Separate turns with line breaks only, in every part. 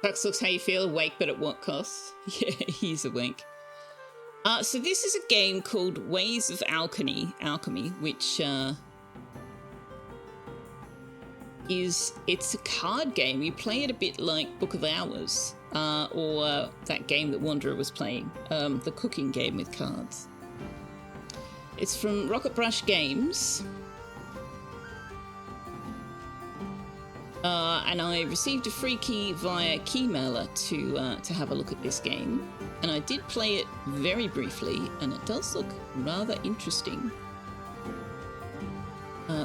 Tux looks how you feel, awake, but at what cost? Yeah, he's awake. So this is a game called Ways of Alchemy, which it's a card game. You play it a bit like Book of Hours, or that game that Wanderer was playing, the cooking game with cards. It's from Rocket Brush Games. And I received a free key via Keymailer to have a look at this game. And I did play it very briefly, and it does look rather interesting.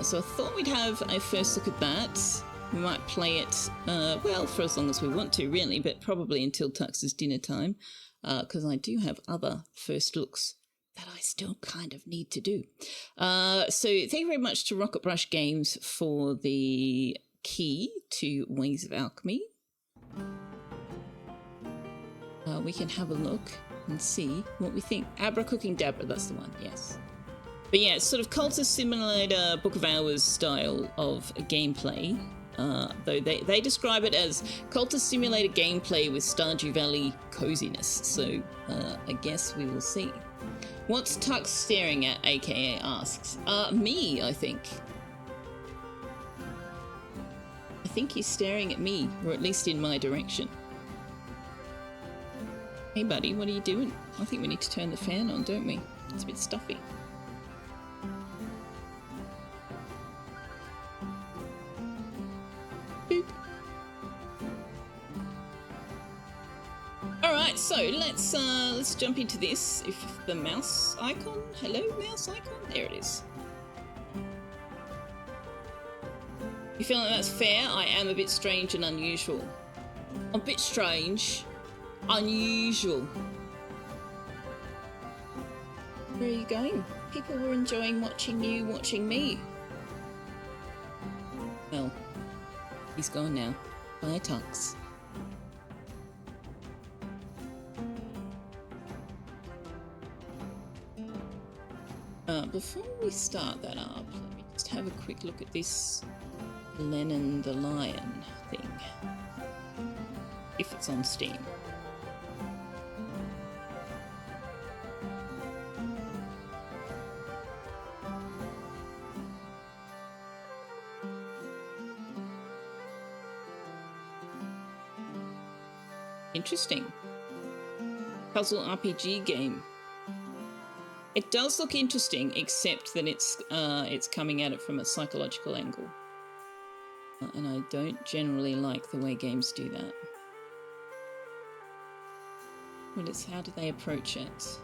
So I thought we'd have a first look at that. We might play it, well, for as long as we want to, really, but probably until Tux's dinner time, because I do have other first looks that I still kind of need to do. So thank you very much to Rocket Brush Games for the key to Ways of Alchemy. We can have a look and see what we think. Abra Cooking Dabra, that's the one, yes. But yeah, it's sort of Cultist Simulator Book of Hours style of gameplay, though they describe it as Cultist Simulator gameplay with Stardew Valley coziness, so I guess we will see. What's Tux staring at, aka asks? Me, I think. I think he's staring at me, or at least in my direction. Hey buddy, what are you doing? I think we need to turn the fan on, don't we? It's a bit stuffy. Boop. Alright, so let's jump into this. If the mouse icon, hello mouse icon, there it is. You feel like that's fair? I am a bit strange and unusual. A bit strange. Unusual. Where are you going? People were enjoying watching you watching me. Well, he's gone now. Bye, Tux. Before we start that up, let me just have a quick look at this Lennon the Lion thing. If it's on Steam. Interesting. Puzzle RPG game. It does look interesting, except that it's coming at it from a psychological angle. And I don't generally like the way games do that. But it's how do they approach it?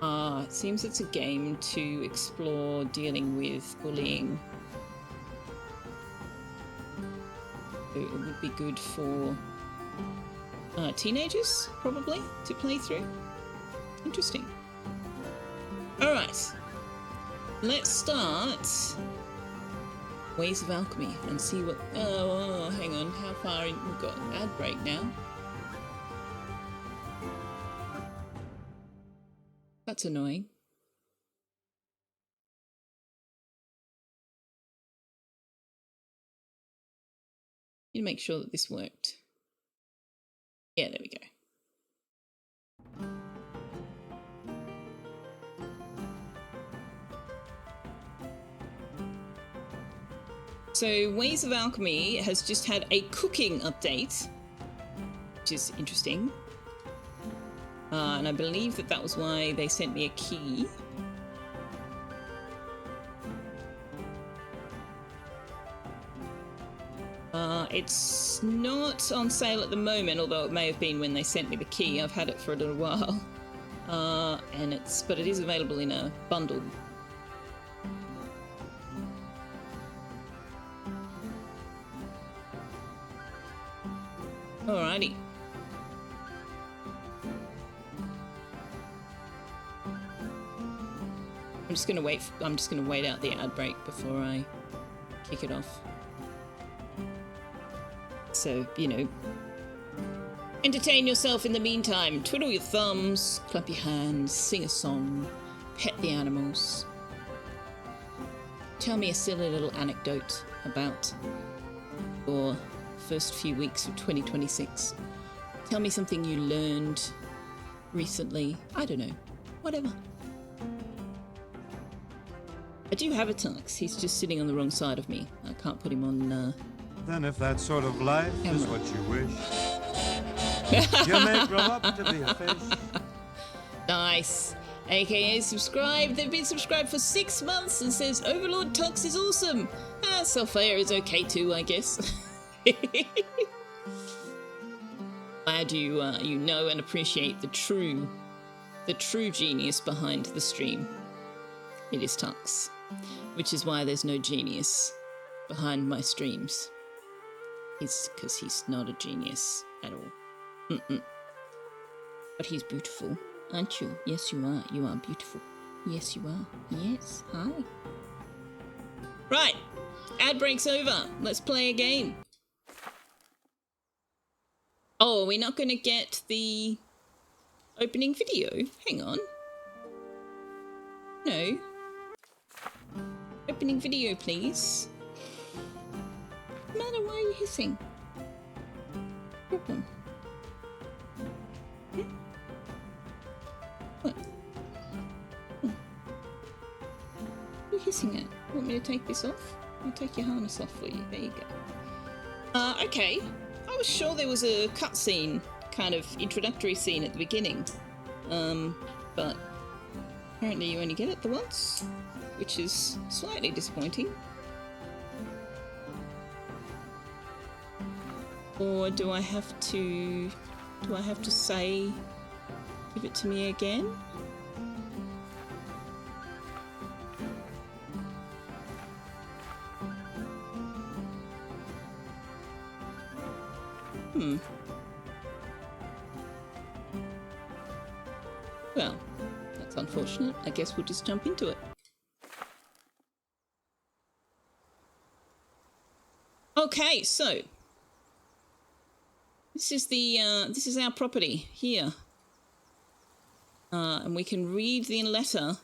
It seems it's a game to explore dealing with bullying. It would be good for teenagers, probably, to play through. Interesting. Alright, let's start Ways of Alchemy and see what... Oh, hang on, how far in... We've got an ad break now. That's annoying. Need to make sure that this worked. Yeah, there we go. So Ways of Alchemy has just had a cooking update, which is interesting. And I believe that was why they sent me a key. It's not on sale at the moment, although it may have been when they sent me the key. I've had it for a little while. But it is available in a bundle. Alrighty. I'm just gonna wait out the ad break before I kick it off. So, you know, entertain yourself in the meantime. Twiddle your thumbs, clap your hands, sing a song, pet the animals. tell me a silly little anecdote about your first few weeks of 2026. Tell me something you learned recently. I don't know. Whatever. I do have a Tux. He's just sitting on the wrong side of me. I can't put him on...
Then if that sort of life
camera.
is what you wish, you may grow up to be a fish.
Nice. AKA subscribed. They've been subscribed for 6 months and says Overlord Tux is awesome. Self-air is okay too, I guess. Glad you you know and appreciate the true genius behind the stream. It is Tux, which is why there's no genius behind my streams. It's because he's not a genius at all. But he's beautiful, aren't you? Yes, you are. You are beautiful. Yes, you are. Yes. Hi. Right. Ad break's over. Let's play a game. Oh, are we not going to get the opening video? Hang on. No. Opening video, please. What's the matter? Why are you hissing? Problem. What? What are you hissing at? Want me to take this off? I'll take your harness off for you. There you go. Okay. I was sure there was a cutscene, kind of introductory scene at the beginning. But apparently you only get it the once, which is slightly disappointing. Or do I have to say, give it to me again? Well, that's unfortunate. I guess we'll just jump into it. Okay, so this is our property here, and we can read the letter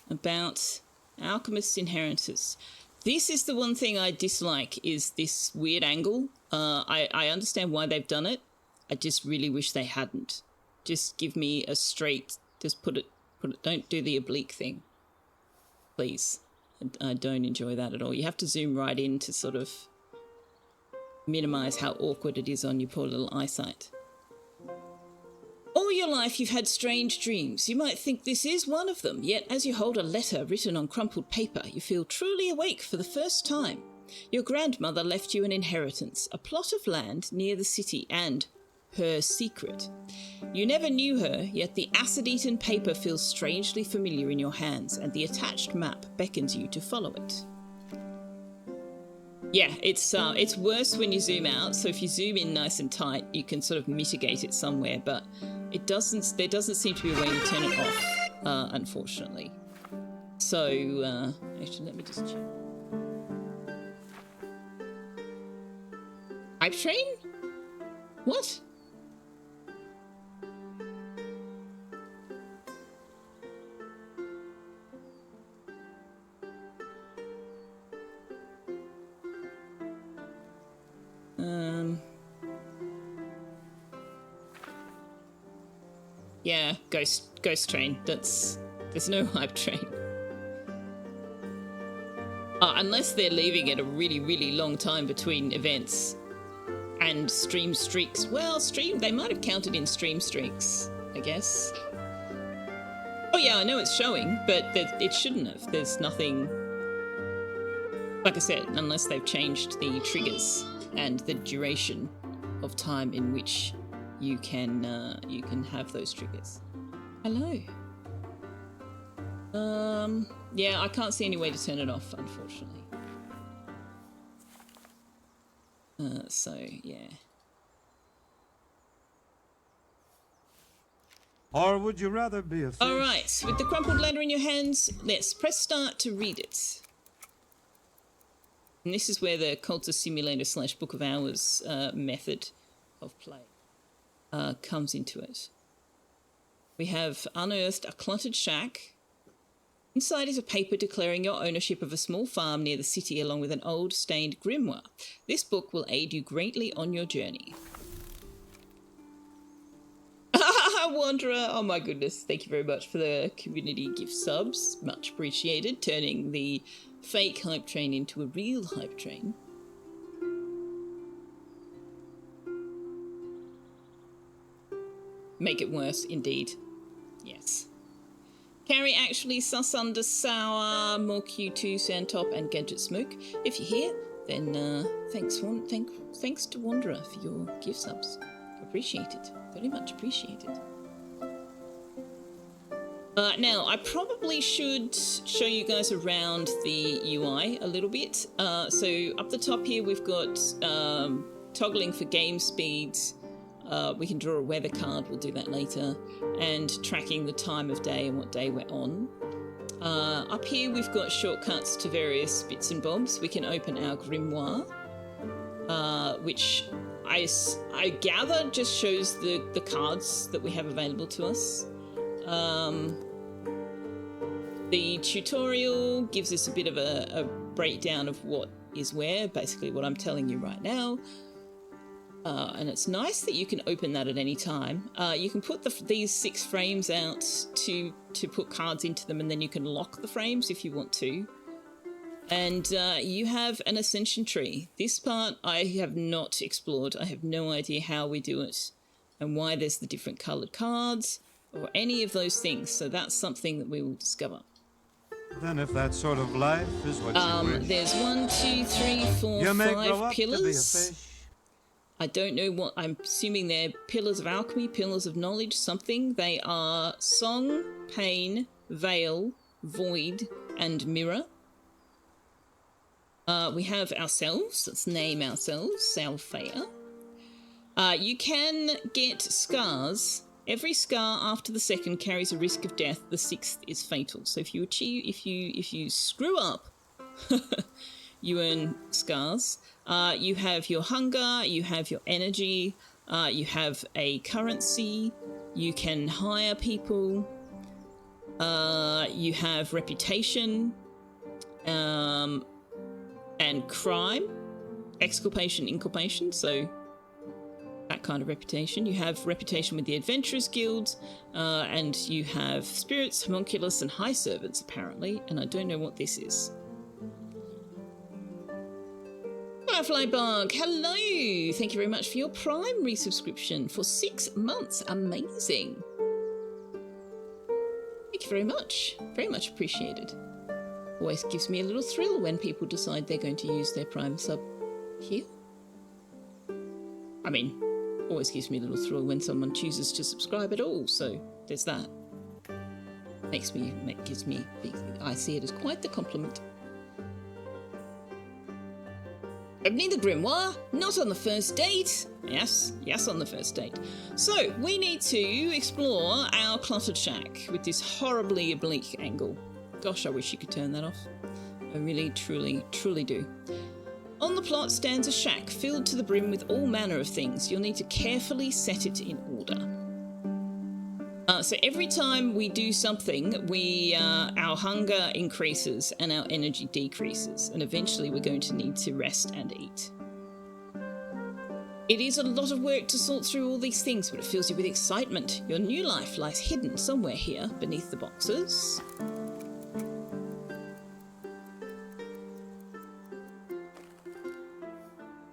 about Alchemist's inheritance. This is the one thing I dislike, is this weird angle. I understand why they've done it. I just really wish they hadn't. Just give me a straight, just put it, don't do the oblique thing. Please. I don't enjoy that at all. You have to zoom right in to sort of minimize how awkward it is on your poor little eyesight. All your life you've had strange dreams. You might think this is one of them, yet as you hold a letter written on crumpled paper, you feel truly awake for the first time. Your grandmother left you an inheritance, a plot of land near the city, and her secret. You never knew her, yet the acid-eaten paper feels strangely familiar in your hands, and the attached map beckons you to follow it. Yeah, it's worse when you zoom out, so if you zoom in nice and tight, you can sort of mitigate it somewhere, but there doesn't seem to be a way to turn it off, unfortunately. So, actually, let me just check. Hype train? What? Yeah, ghost train. There's no hype train. Unless they're leaving it a really, really long time between events and stream streaks. Well, they might have counted in stream streaks, I guess. Oh yeah, I know it's showing, but it shouldn't have. There's nothing, like I said, unless they've changed the triggers and the duration of time in which you can have those triggers. Hello. Yeah, I can't see any way to turn it off, unfortunately. So yeah.
Or would you rather be a fish?
All right, with the crumpled letter in your hands, let's press start to read it. And this is where the Cultist Simulator / Book of Hours method of play comes into it. We have unearthed a cluttered shack Inside is a paper declaring your ownership of a small farm near the city along with an old stained grimoire. This book will aid you greatly on your journey. Wanderer, oh my goodness, thank you very much for the community gift subs. Much appreciated, turning the fake hype train into a real hype train. Make it worse, indeed. Yes. Carry actually sus under sour, more Q2, Sandtop, and Gadget Smoke. If you're here, then thanks to Wanderer for your gift subs. Appreciate it. Very much appreciated. Now, I probably should show you guys around the UI a little bit. So up the top here, we've got toggling for game speeds. We can draw a weather card, we'll do that later, and tracking the time of day and what day we're on. Up here we've got shortcuts to various bits and bobs. We can open our grimoire, which I gather just shows the cards that we have available to us. The tutorial gives us a bit of a breakdown of what is where, basically what I'm telling you right now. And it's nice that you can open that at any time. You can put these 6 frames out to put cards into them, and then you can lock the frames if you want to. And you have an ascension tree. This part I have not explored. I have no idea how we do it and why there's the different coloured cards or any of those things. So that's something that we will discover.
Then if that sort of life is what you wish,
there's 1, 2, 3, 4, 5 pillars. I don't know what, I'm assuming they're pillars of alchemy, pillars of knowledge, something. They are song, pain, veil, void, and mirror. We have ourselves, let's name ourselves, Salfea. You can get scars. Every scar after the second carries a risk of death. The 6th is fatal. So if you screw up, you earn scars. You have your hunger, you have your energy, you have a currency, you can hire people, you have reputation, and crime, exculpation, inculpation, so that kind of reputation. You have reputation with the Adventurers Guild, and you have spirits, homunculus, and high servants, apparently, and I don't know what this is. Firefly Bug, hello! Thank you very much for your Prime resubscription for 6 months. Amazing. Thank you very much. Very much appreciated. Always gives me a little thrill when people decide they're going to use their Prime sub here. I mean, always gives me a little thrill when someone chooses to subscribe at all, so there's that. Gives me, I see it as quite the compliment. Opening the grimoire, not on the first date. Yes, on the first date. So, we need to explore our cluttered shack with this horribly oblique angle. Gosh, I wish you could turn that off. I really, truly do. On the plot stands a shack filled to the brim with all manner of things. You'll need to carefully set it in order. So every time we do something, our hunger increases and our energy decreases, and eventually we're going to need to rest and eat. It is a lot of work to sort through all these things, but it fills you with excitement. Your new life lies hidden somewhere here beneath the boxes.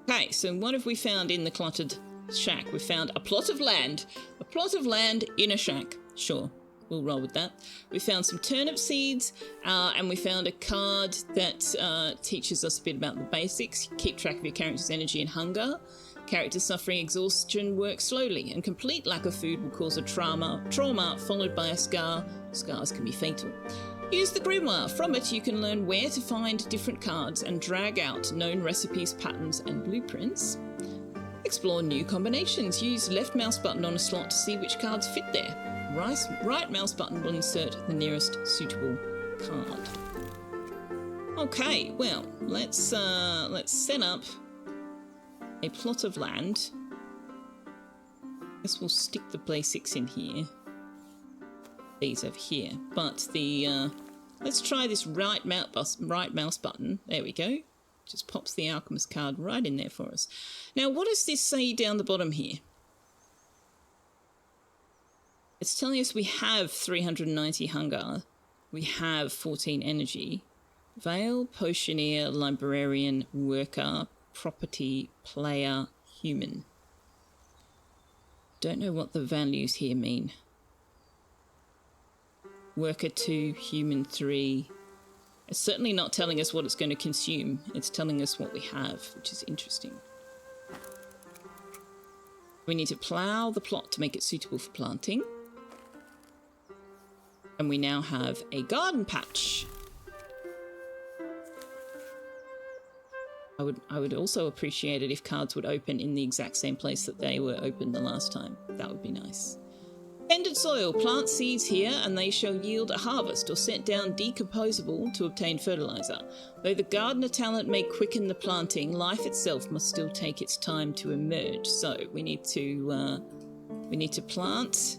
Okay, so what have we found in the cluttered shack? We found a plot of land. A plot of land in a shack. Sure, we'll roll with that. We found some turnip seeds, and we found a card that teaches us a bit about the basics. Keep track of your character's energy and hunger. Characters suffering exhaustion work slowly, and complete lack of food will cause a trauma followed by a scar. Scars can be fatal. Use the grimoire. From it, you can learn where to find different cards and drag out known recipes, patterns, and blueprints. Explore new combinations. Use left mouse button on a slot to see which cards fit there. Right mouse button will insert the nearest suitable card. Okay, well, let's set up a plot of land. Guess we'll stick the basics in here. These over here, but the Let's try this right mouse button. There we go. Just pops the alchemist card right in there for us. Now, what does this say down the bottom here? It's telling us we have 390 hunger. We have 14 energy. Veil, potioneer, librarian, worker, property, player, human. Don't know what the values here mean. Worker 2, human 3. It's certainly not telling us what it's going to consume. It's telling us what we have, which is interesting. We need to plough the plot to make it suitable for planting. And we now have a garden patch. I would also appreciate it if cards would open in the exact same place that they were open the last time. That would be nice. Ended soil. Plant seeds here and they shall yield a harvest or set down decomposable to obtain fertilizer. Though the gardener talent may quicken the planting, life itself must still take its time to emerge. So we need to plant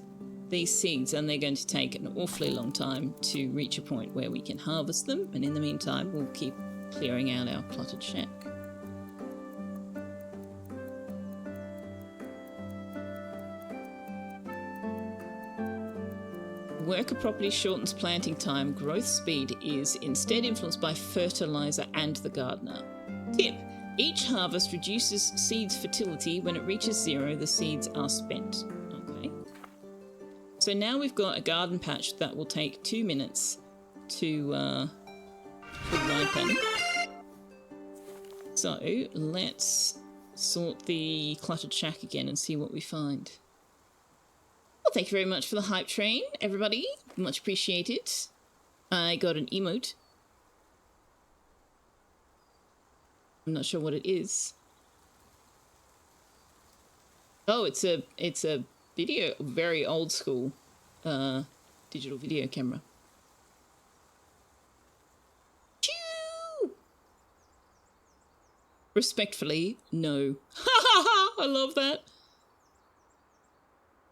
these seeds, and they're going to take an awfully long time to reach a point where we can harvest them. And in the meantime, we'll keep clearing out our cluttered shack. Worker property shortens planting time. Growth speed is instead influenced by fertilizer and the gardener. Tip: each harvest reduces seeds' fertility. When it reaches 0, the seeds are spent. Okay. So now we've got a garden patch that will take 2 minutes to ripen. So let's sort the cluttered shack again and see what we find. Well, thank you very much for the hype train, everybody. Much appreciated. I got an emote. I'm not sure what it is. Oh, it's a video, very old school digital video camera. Choo! Respectfully, no. I love that.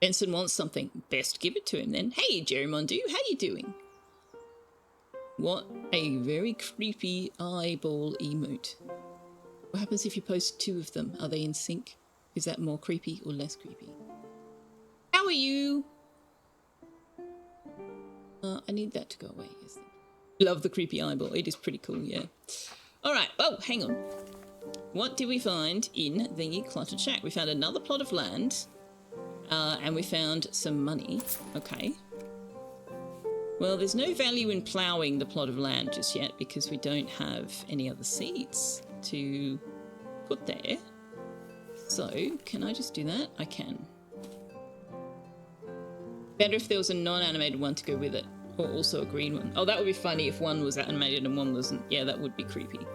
Benson wants something. Best give it to him then. Hey, Jerry Mondu, how you doing? What a very creepy eyeball emote. What happens if you post 2 of them? Are they in sync? Is that more creepy or less creepy? How are you? I need that to go away. Yes. Love the creepy eyeball. It is pretty cool, yeah. All right. Oh, hang on. What did we find in the cluttered shack? We found another plot of land. And we found some money. Okay. Well, there's no value in ploughing the plot of land just yet because we don't have any other seeds to put there. So, can I just do that? I can. Better if there was a non-animated one to go with it. Or also a green one. Oh, that would be funny if one was animated and one wasn't. Yeah, that would be creepy.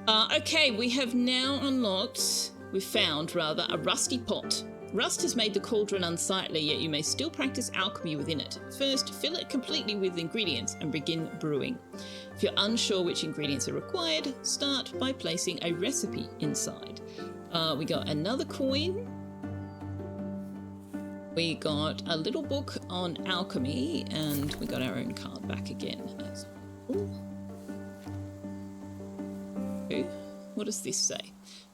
Okay, we have now unlocked... We've found, rather, a rusty pot. Rust has made the cauldron unsightly, yet you may still practice alchemy within it. First, fill it completely with ingredients and begin brewing. If you're unsure which ingredients are required, start by placing a recipe inside. We got another coin. We got a little book on alchemy, and we got our own card back again as well. Okay. What does this say?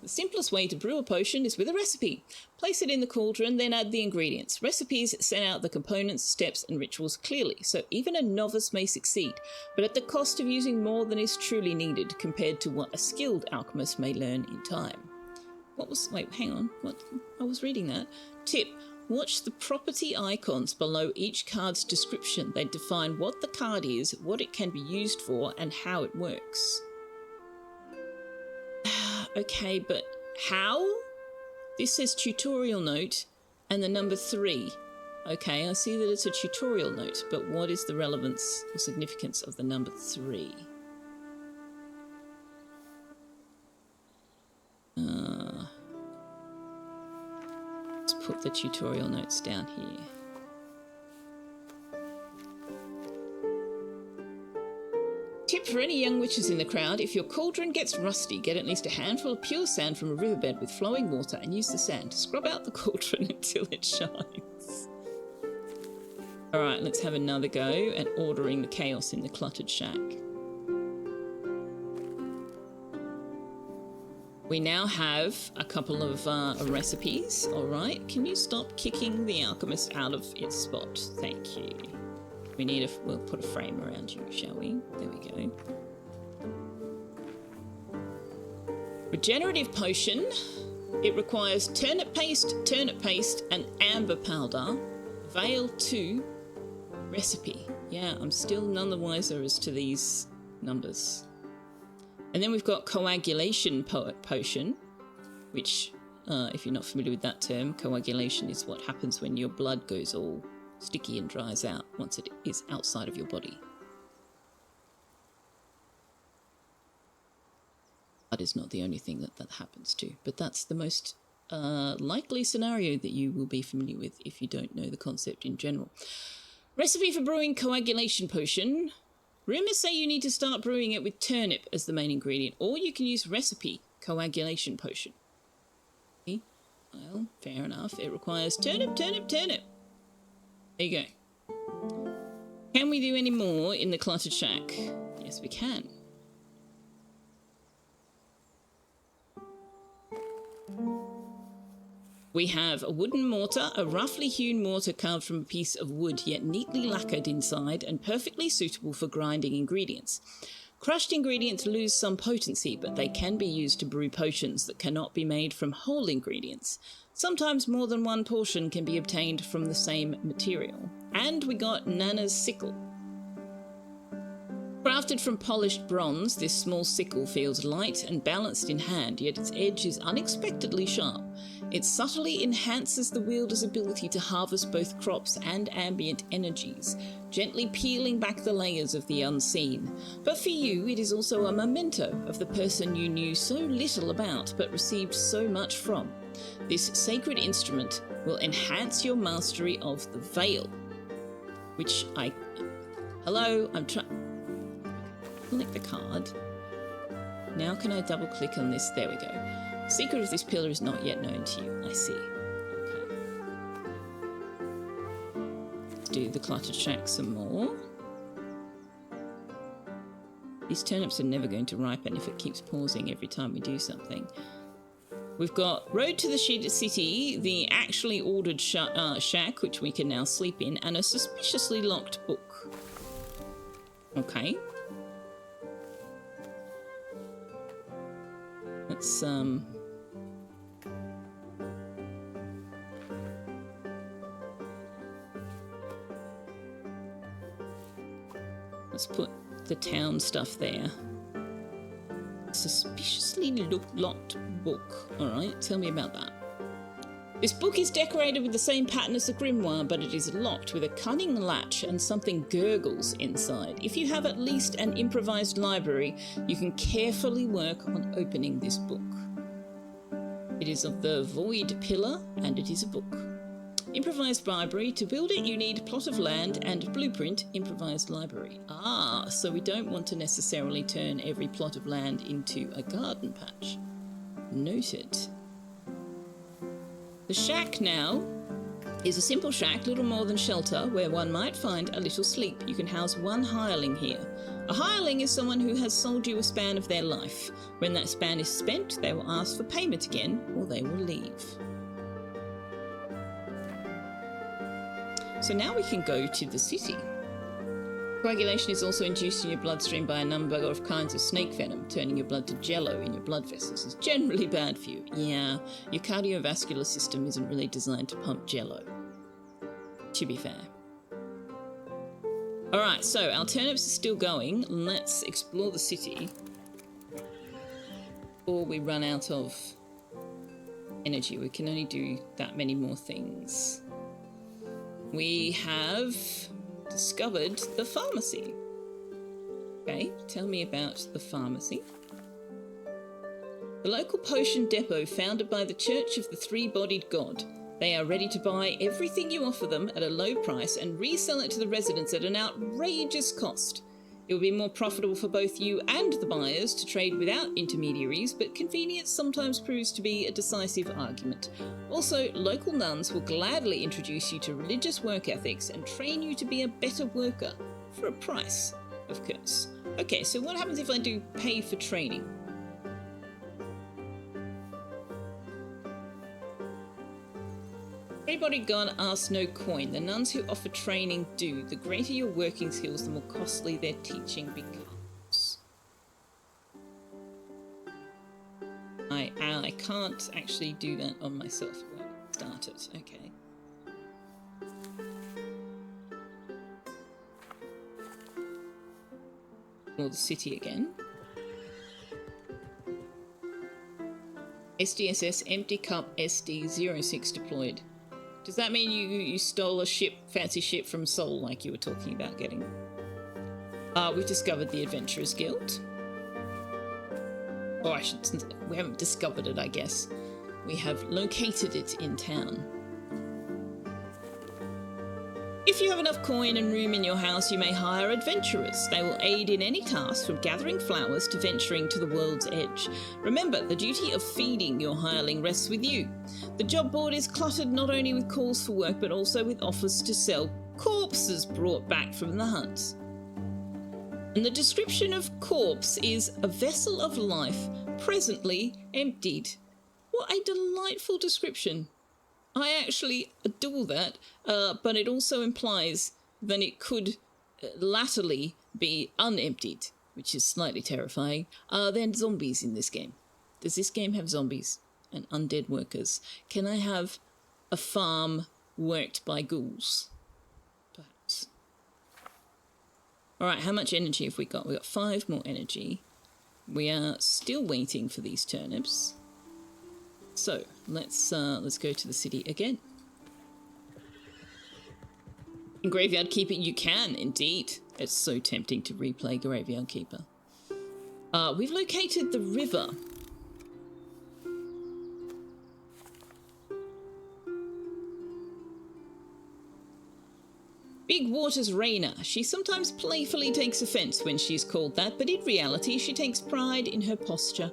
The simplest way to brew a potion is with a recipe. Place it in the cauldron, then add the ingredients. Recipes set out the components, steps, and rituals clearly, so even a novice may succeed, but at the cost of using more than is truly needed compared to what a skilled alchemist may learn in time. Wait, hang on. What? I was reading that. Tip. Watch the property icons below each card's description. They define what the card is, what it can be used for, and how it works. Okay, but how? This says tutorial note and the number 3. Okay, I see that it's a tutorial note, but what is the relevance or significance of the number 3? Let's put the tutorial notes down here. Tip for any young witches in the crowd: if your cauldron gets rusty, get at least a handful of pure sand from a riverbed with flowing water and use the sand to scrub out the cauldron until it shines. All right, let's have another go at ordering the chaos in the cluttered shack. We now have a couple of recipes. All right, can you stop kicking the alchemist out of its spot? Thank you. We'll put a frame around you, shall we? There we go. Regenerative potion. It requires turnip paste, and amber powder. Veil 2. Recipe. Yeah, I'm still none the wiser as to these numbers. And then we've got coagulation potion, which, if you're not familiar with that term, coagulation is what happens when your blood goes all sticky and dries out once it is outside of your body. That is not the only thing that happens to, but that's the most likely scenario that you will be familiar with if you don't know the concept in general. Recipe for brewing coagulation potion. Rumours say you need to start brewing it with turnip as the main ingredient, or you can use recipe coagulation potion. Okay. Well, fair enough. It requires turnip. There you go. Can we do any more in the cluttered shack? Yes, we can. We have a wooden mortar, a roughly hewn mortar carved from a piece of wood, yet neatly lacquered inside and perfectly suitable for grinding ingredients. Crushed ingredients lose some potency, but they can be used to brew potions that cannot be made from whole ingredients. Sometimes more than one portion can be obtained from the same material. And we got Nana's sickle. Crafted from polished bronze, this small sickle feels light and balanced in hand, yet its edge is unexpectedly sharp. It subtly enhances the wielder's ability to harvest both crops and ambient energies, gently peeling back the layers of the unseen. But for you, it is also a memento of the person you knew so little about but received so much from. This sacred instrument will enhance your mastery of the veil, which I'm trying... Select the card. Now can I double click on this? There we go. The secret of this pillar is not yet known to you. I see. Okay. Let's do the cluttered shack some more. These turnips are never going to ripen if it keeps pausing every time we do something. We've got Road to the City, the actually ordered shack, which we can now sleep in, and a suspiciously locked book. Okay. Let's put the town stuff there. Suspiciously locked book. Alright, tell me about that. This book is decorated with the same pattern as the grimoire, but it is locked with a cunning latch and something gurgles inside. If you have at least an improvised library, you can carefully work on opening this book. It is of the void pillar, and it is a book. Improvised library. To build it, you need plot of land and blueprint improvised library. Ah, so we don't want to necessarily turn every plot of land into a garden patch. Noted. The shack now is a simple shack, little more than shelter, where one might find a little sleep. You can house one hireling here. A hireling is someone who has sold you a span of their life. When that span is spent, they will ask for payment again, or they will leave. So now we can go to the city. Coagulation is also induced in your bloodstream by a number of kinds of snake venom, turning your blood to jello in your blood vessels. It's generally bad for you. Yeah, your cardiovascular system isn't really designed to pump jello, to be fair. Alright, so our turnips are still going. Let's explore the city before we run out of energy. We can only do that many more things. We have discovered the pharmacy. Okay, tell me about the pharmacy. The local potion depot founded by the Church of the Three-Bodied God. They are ready to buy everything you offer them at a low price and resell it to the residents at an outrageous cost. It would be more profitable for both you and the buyers to trade without intermediaries, but convenience sometimes proves to be a decisive argument. Also, local nuns will gladly introduce you to religious work ethics and train you to be a better worker, for a price, of course. Okay, so what happens if I do pay for training? Everybody gone asks no coin. The nuns who offer training do. The greater your working skills, the more costly their teaching becomes. I can't actually do that on myself. It won't start it. Okay. Or the city again. SDSS empty cup SD06 deployed. Does that mean you stole a ship, fancy ship from Seoul, like you were talking about getting? We've discovered the Adventurers Guild. Oh, we haven't discovered it, I guess. We have located it in town. If you have enough coin and room in your house, you may hire adventurers. They will aid in any task from gathering flowers to venturing to the world's edge. Remember, the duty of feeding your hireling rests with you. The job board is cluttered not only with calls for work, but also with offers to sell corpses brought back from the hunt. And the description of corpse is a vessel of life presently emptied. What a delightful description. I actually adore that, but it also implies that it could latterly be unemptied, which is slightly terrifying. Are there zombies in this game? Does this game have zombies and undead workers? Can I have a farm worked by ghouls? Perhaps. All right, how much energy have we got? We've got 5 more energy. We are still waiting for these turnips. So let's go to the city again. In Graveyard Keeper, you can indeed. It's so tempting to replay Graveyard Keeper. We've located the river. Big Water's Raina. She sometimes playfully takes offence when she's called that, but in reality she takes pride in her posture.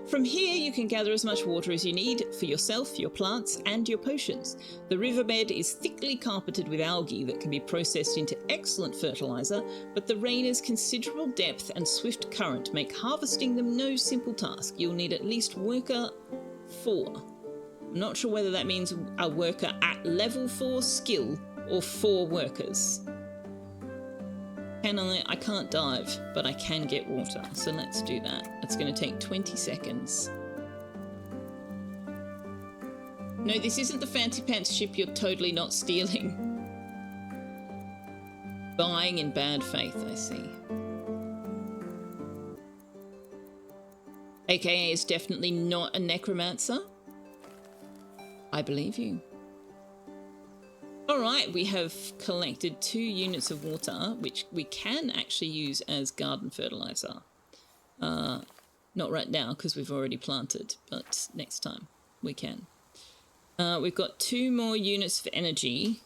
From here you can gather as much water as you need for yourself, your plants, and your potions. The riverbed is thickly carpeted with algae that can be processed into excellent fertiliser, but the Raina's considerable depth and swift current make harvesting them no simple task. You'll need at least worker 4. I'm not sure whether that means a worker at level 4 skill or 4 workers. I can't dive, but I can get water, so let's do that. It's going to take 20 seconds. No, this isn't the fancy pants ship you're totally not stealing. Buying in bad faith, I see. AKA is definitely not a necromancer. I believe you. Alright, we have collected 2 units of water, which we can actually use as garden fertiliser. Not right now, because we've already planted, but next time we can. We've got 2 more units of energy.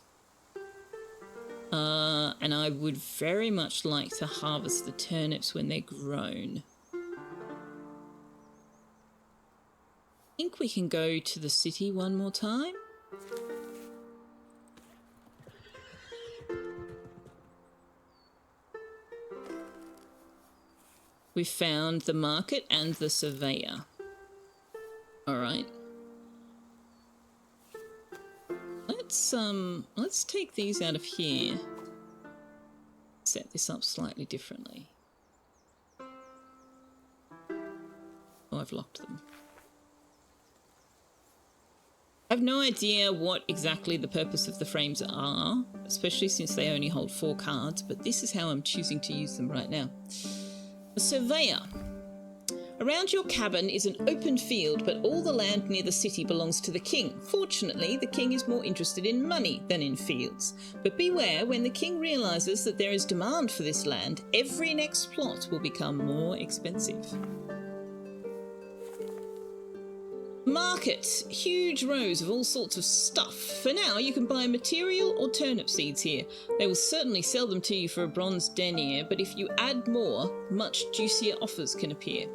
And I would very much like to harvest the turnips when they're grown. I think we can go to the city one more time. We found the market and the surveyor. Alright. Let's take these out of here. Set this up slightly differently. Oh, I've locked them. I have no idea what exactly the purpose of the frames are, especially since they only hold 4 cards, but this is how I'm choosing to use them right now. A surveyor. Around your cabin is an open field, but all the land near the city belongs to the king. Fortunately, the king is more interested in money than in fields. But beware, when the king realises that there is demand for this land, every next plot will become more expensive. Market. Huge rows of all sorts of stuff. For now, you can buy material or turnip seeds here. They will certainly sell them to you for a bronze denier, but if you add more, much juicier offers can appear.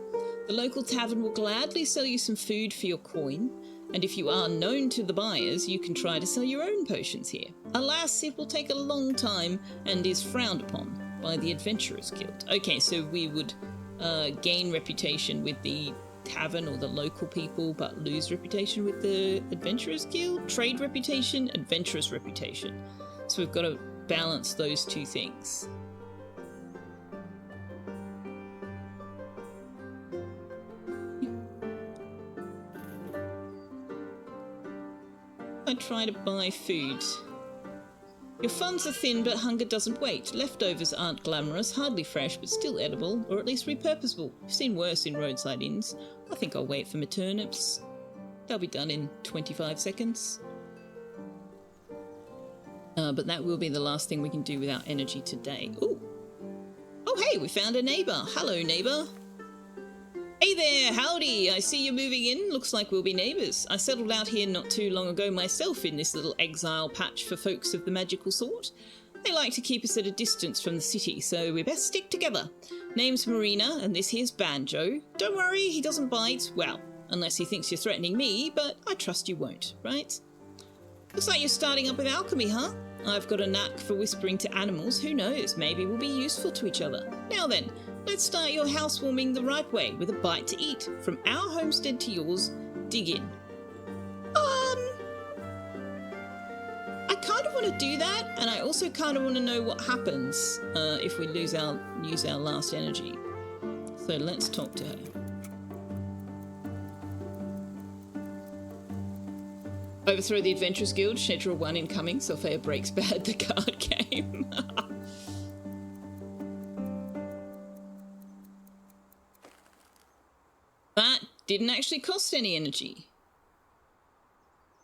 The local tavern will gladly sell you some food for your coin, and if you are known to the buyers, you can try to sell your own potions here. Alas, it will take a long time and is frowned upon by the Adventurers Guild. Okay, so we would gain reputation with the tavern or the local people, but lose reputation with the Adventurers Guild. Trade reputation, adventurous reputation. So we've got to balance those two things. I try to buy food. Your funds are thin, but hunger doesn't wait. Leftovers aren't glamorous, hardly fresh, but still edible, or at least repurposable. I've seen worse in roadside inns. I think I'll wait for my turnips. They'll be done in 25 seconds. But that will be the last thing we can do without energy today. Ooh. Oh, hey, we found a neighbour. Hello, neighbour. Hey there, howdy. I see you're moving in. Looks like we'll be neighbours. I settled out here not too long ago myself in this little exile patch for folks of the magical sort. They like to keep us at a distance from the city, so we best stick together. Name's Marina, and this here's Banjo. Don't worry, he doesn't bite. Well, unless he thinks you're threatening me, but I trust you won't, right? Looks like you're starting up with alchemy, huh? I've got a knack for whispering to animals. Who knows, maybe we'll be useful to each other. Now then, let's start your housewarming the right way, with a bite to eat. From our homestead to yours, dig in. I kind of want to do that, and I also kind of want to know what happens if we use our last energy. So let's talk to her. Overthrow the Adventurers Guild, Schedule 1 incoming, Sophia breaks bad the card game. That didn't actually cost any energy.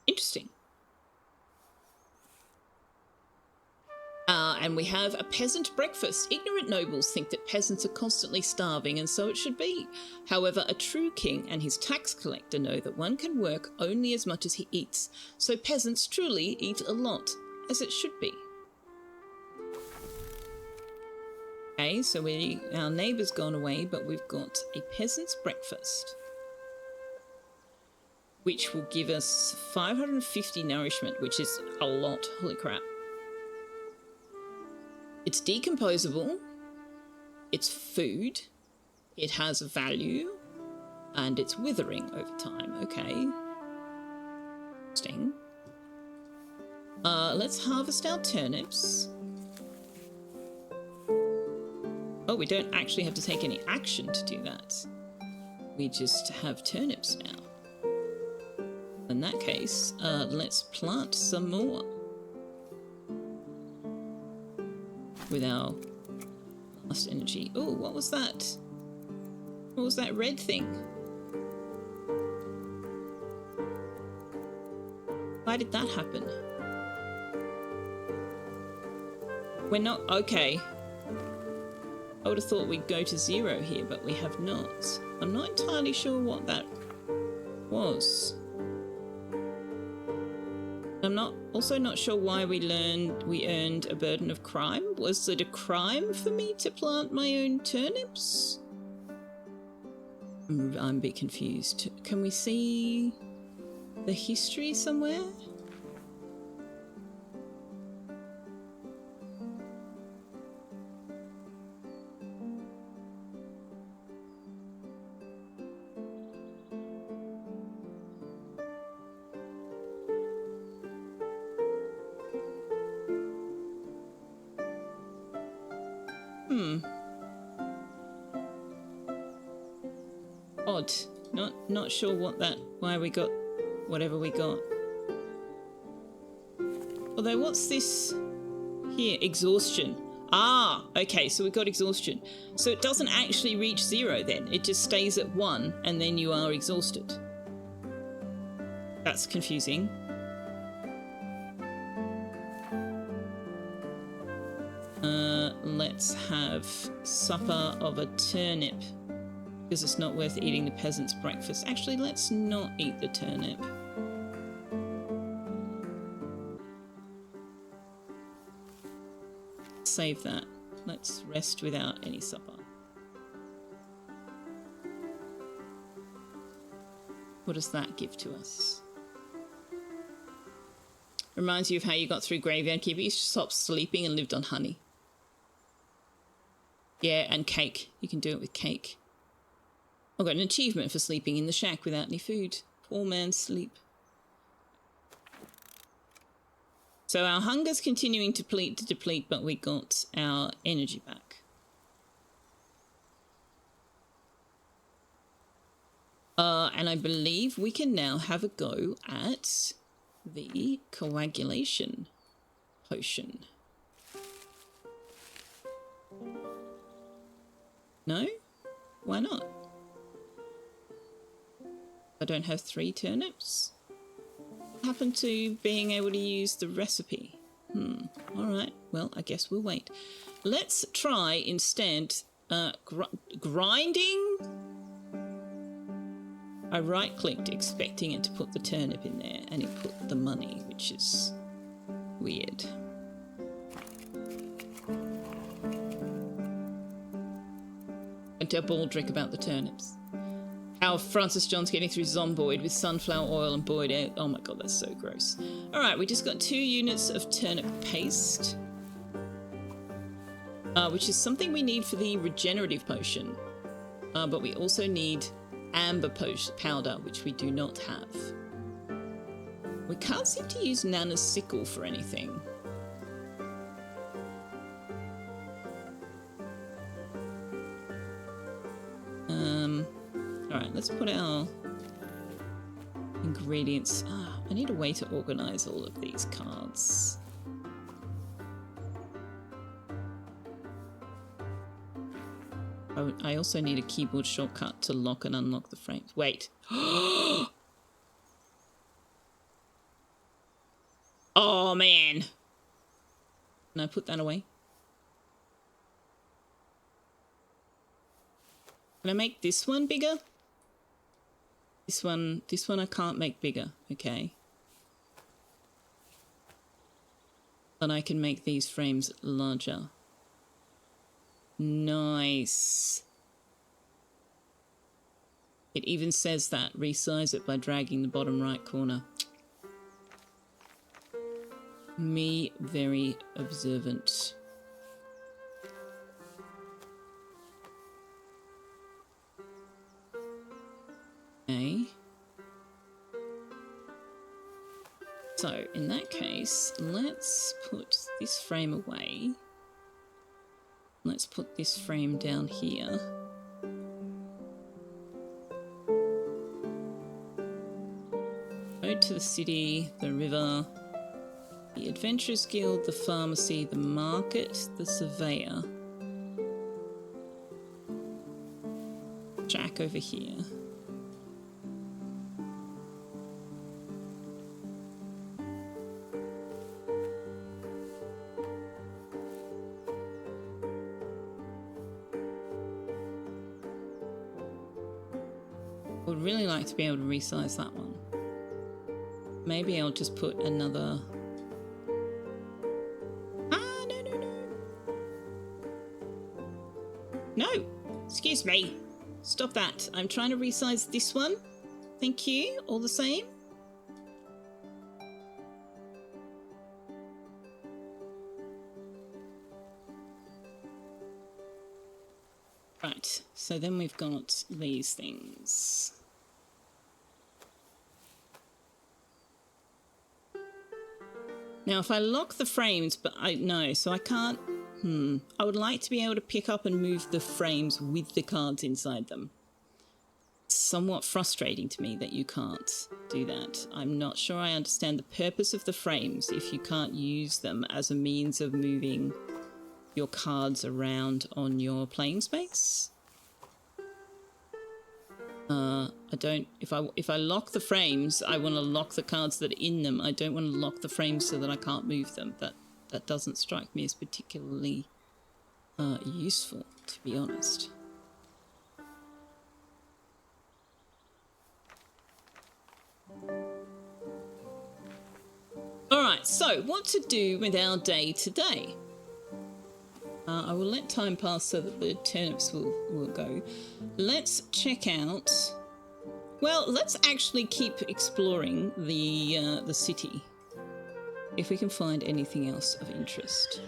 Interesting. And we have a peasant breakfast. Ignorant nobles think that peasants are constantly starving, and so it should be. However, a true king and his tax collector know that one can work only as much as he eats, so peasants truly eat a lot, as it should be. Okay, so our neighbour's gone away, but we've got a peasant's breakfast, which will give us 550 nourishment, which is a lot. Holy crap. It's decomposable, it's food, it has value, and it's withering over time. Okay. Interesting. Let's harvest our turnips. Oh, we don't actually have to take any action to do that. We just have turnips now. In that case, let's plant some more. With our last energy. Oh, what was that? What was that red thing? Why did that happen? We're not... Okay. I would have thought we'd go to 0 here, but we have not. I'm not entirely sure what that was. I'm also not sure why we earned a burden of crime. Was it a crime for me to plant my own turnips? I'm a bit confused. Can we see the history somewhere? Odd. Not sure why we got whatever we got. Although, what's this here? Exhaustion. Ah, okay, so we got exhaustion. So it doesn't actually reach 0 then. It just stays at 1 and then you are exhausted. That's confusing. Let's have supper of a turnip. because it's not worth eating the peasant's breakfast. Actually, let's not eat the turnip. Save that. Let's rest without any supper. What does that give to us? Reminds you of how you got through Graveyard Keeper. You stopped sleeping and lived on honey. Yeah, and cake. You can do it with cake. I got an achievement for sleeping in the shack without any food. Poor man's sleep. So our hunger's continuing to deplete, but we got our energy back. And I believe we can now have a go at the coagulation potion. No? Why not? I don't have 3 turnips. What happened to being able to use the recipe? Alright, well, I guess we'll wait. Let's try instead grinding. I right-clicked expecting it to put the turnip in there, and it put the money, which is weird. And tell Baldrick about the turnips. How Francis John's getting through Zomboid with sunflower oil and boiled egg. Oh my god, that's so gross. Alright, we just got 2 units of turnip paste. Which is something we need for the regenerative potion. But we also need amber powder, which we do not have. We can't seem to use Nana's sickle for anything. Alright, let's put our ingredients. I need a way to organize all of these cards. I also need a keyboard shortcut to lock and unlock the frames. Wait. Oh, man. Can I put that away? Can I make this one bigger? This one I can't make bigger. Okay. But I can make these frames larger. Nice. It even says that. Resize it by dragging the bottom right corner. Me very observant. Okay. So, in that case, let's put this frame away. Let's put this frame down here. Go to the city, the river, the Adventurers Guild, the pharmacy, the market, the surveyor. Jack over here. Would really like to be able to resize that one. Maybe I'll just put another... No! Excuse me. Stop that. I'm trying to resize this one. Thank you. All the same. Right. So then we've got these things. Now, if I lock the frames, but so I can't... I would like to be able to pick up and move the frames with the cards inside them. It's somewhat frustrating to me that you can't do that. I'm not sure I understand the purpose of the frames if you can't use them as a means of moving your cards around on your playing space. I don't... If I lock the frames, I want to lock the cards that are in them. I don't want to lock the frames so that I can't move them. That doesn't strike me as particularly useful, to be honest. Alright, so what to do with our day today? I will let time pass so that the turnips will go. Let's check out... Well, let's actually keep exploring the city. If we can find anything else of interest.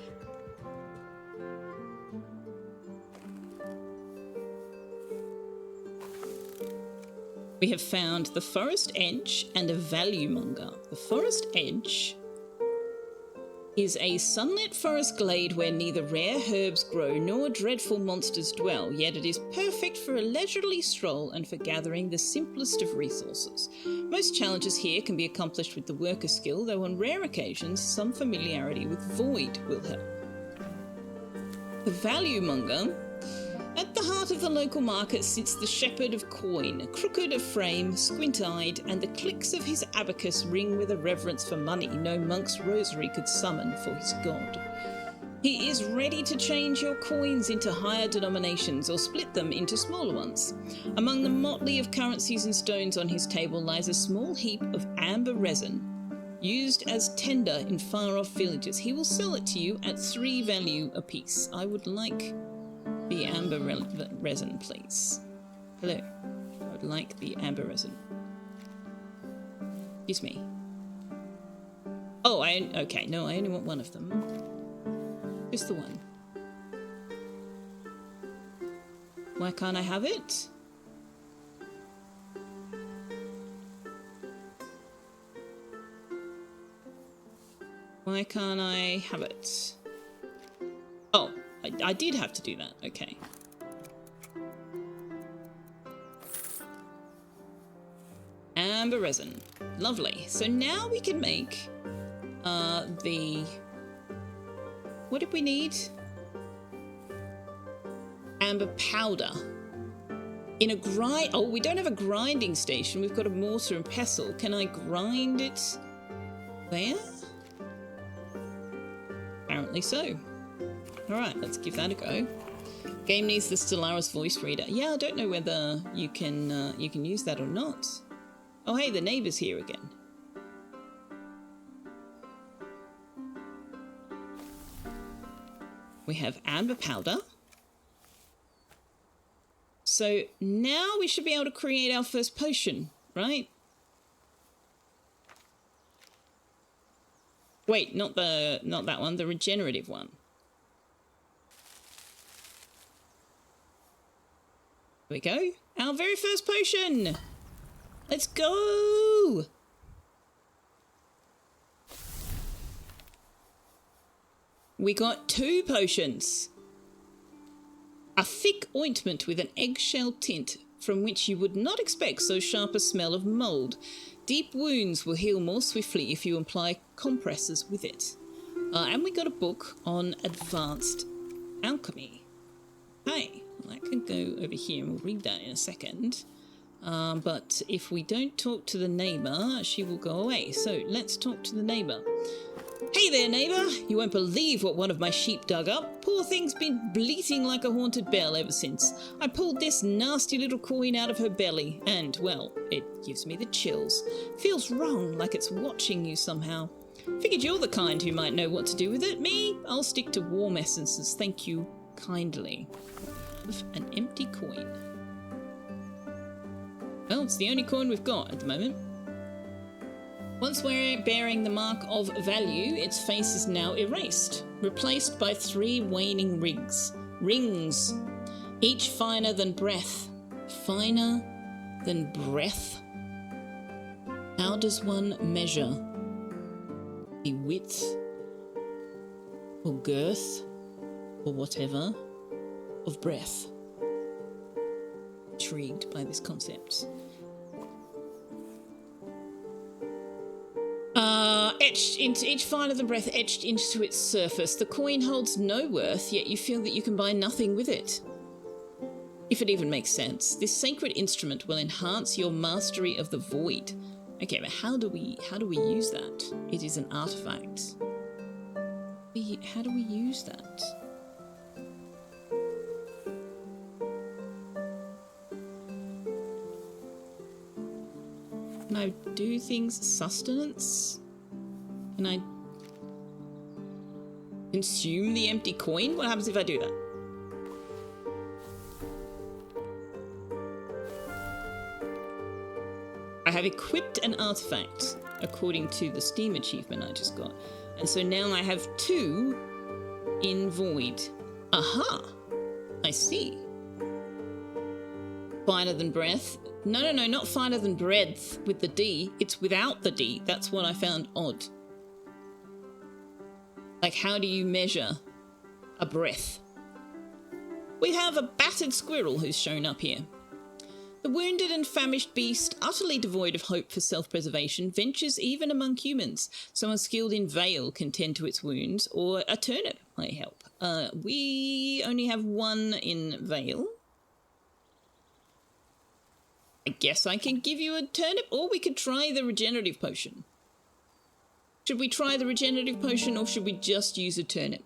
We have found the Forest Edge and a Value Monger. The Forest Edge is a sunlit forest glade where neither rare herbs grow nor dreadful monsters dwell, yet it is perfect for a leisurely stroll and for gathering the simplest of resources. Most challenges here can be accomplished with the worker skill, though on rare occasions some familiarity with Void will help. The Value Monger. At the heart of the local market sits the Shepherd of Coin, crooked of frame, squint-eyed, and the clicks of his abacus ring with a reverence for money no monk's rosary could summon for his god. He is ready to change your coins into higher denominations or split them into smaller ones. Among the motley of currencies and stones on his table lies a small heap of amber resin, used as tender in far-off villages. He will sell it to you at 3 value apiece. I would like... the amber resin, please. Hello. I would like the amber resin. Excuse me. Oh, okay. No, I only want one of them. Just the one. Why can't I have it? Why can't I have it? Oh. I did have to do that, okay. Amber resin. Lovely. So now we can make the... What did we need? Amber powder. In a grind... Oh, we don't have a grinding station. We've got a mortar and pestle. Can I grind it there? Apparently so. Alright, let's give that a go. Game needs the Stellaris voice reader. Yeah, I don't know whether you can use that or not. Oh hey, the neighbour's here again. We have amber powder. So now we should be able to create our first potion, right? Wait, not that one, the regenerative one. Here we go. Our very first potion. Let's go. We got 2 potions. A thick ointment with an eggshell tint from which you would not expect so sharp a smell of mould. Deep wounds will heal more swiftly if you apply compresses with it. And we got a book on advanced alchemy. Hey. I can go over here and we'll read that in a second. But if we don't talk to the neighbour, she will go away. So let's talk to the neighbour. Hey there, neighbour! You won't believe what one of my sheep dug up. Poor thing's been bleating like a haunted bell ever since. I pulled this nasty little coin out of her belly, and, well, it gives me the chills. Feels wrong, like it's watching you somehow. Figured you're the kind who might know what to do with it. Me? I'll stick to warm essences, thank you kindly. An empty coin. Well, it's the only coin we've got at the moment. Once we're bearing the mark of value, its face is now erased, replaced by 3 waning rings, each finer than breath. Finer than breath? How does one measure the width or girth or whatever of breath? Intrigued by this concept. Each finer than breath etched into its surface. The coin holds no worth, yet you feel that you can buy nothing with it. If it even makes sense. This sacred instrument will enhance your mastery of the void. Okay, but how do we use that? It is an artifact. How do we use that? Can I do things? Sustenance? Can I consume the empty coin? What happens if I do that? I have equipped an artifact according to the Steam achievement I just got. And so now I have 2 in void. Aha! I see. Finer than breath. No, not finer than breadth with the D. It's without the D. That's what I found odd. Like, how do you measure a breath? We have a battered squirrel who's shown up here. The wounded and famished beast, utterly devoid of hope for self-preservation, ventures even among humans. Someone skilled in veil can tend to its wounds, or a turnip may help. We only have 1 in veil. I guess I can give you a turnip, or we could try the regenerative potion. Should we try the regenerative potion, or should we just use a turnip?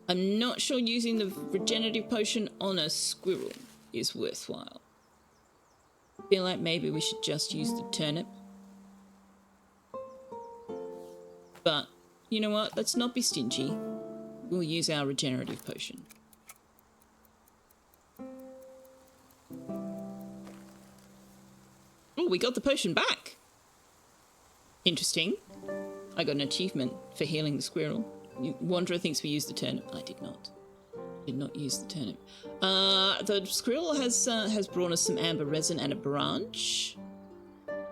I'm not sure using the regenerative potion on a squirrel is worthwhile. I feel like maybe we should just use the turnip. But, you know what? Let's not be stingy. We'll use our regenerative potion. Oh, we got the potion back. Interesting. I got an achievement for healing the squirrel. Wanderer thinks we used the turnip. I did not. Did not use the turnip. The squirrel has brought us some amber resin and a branch.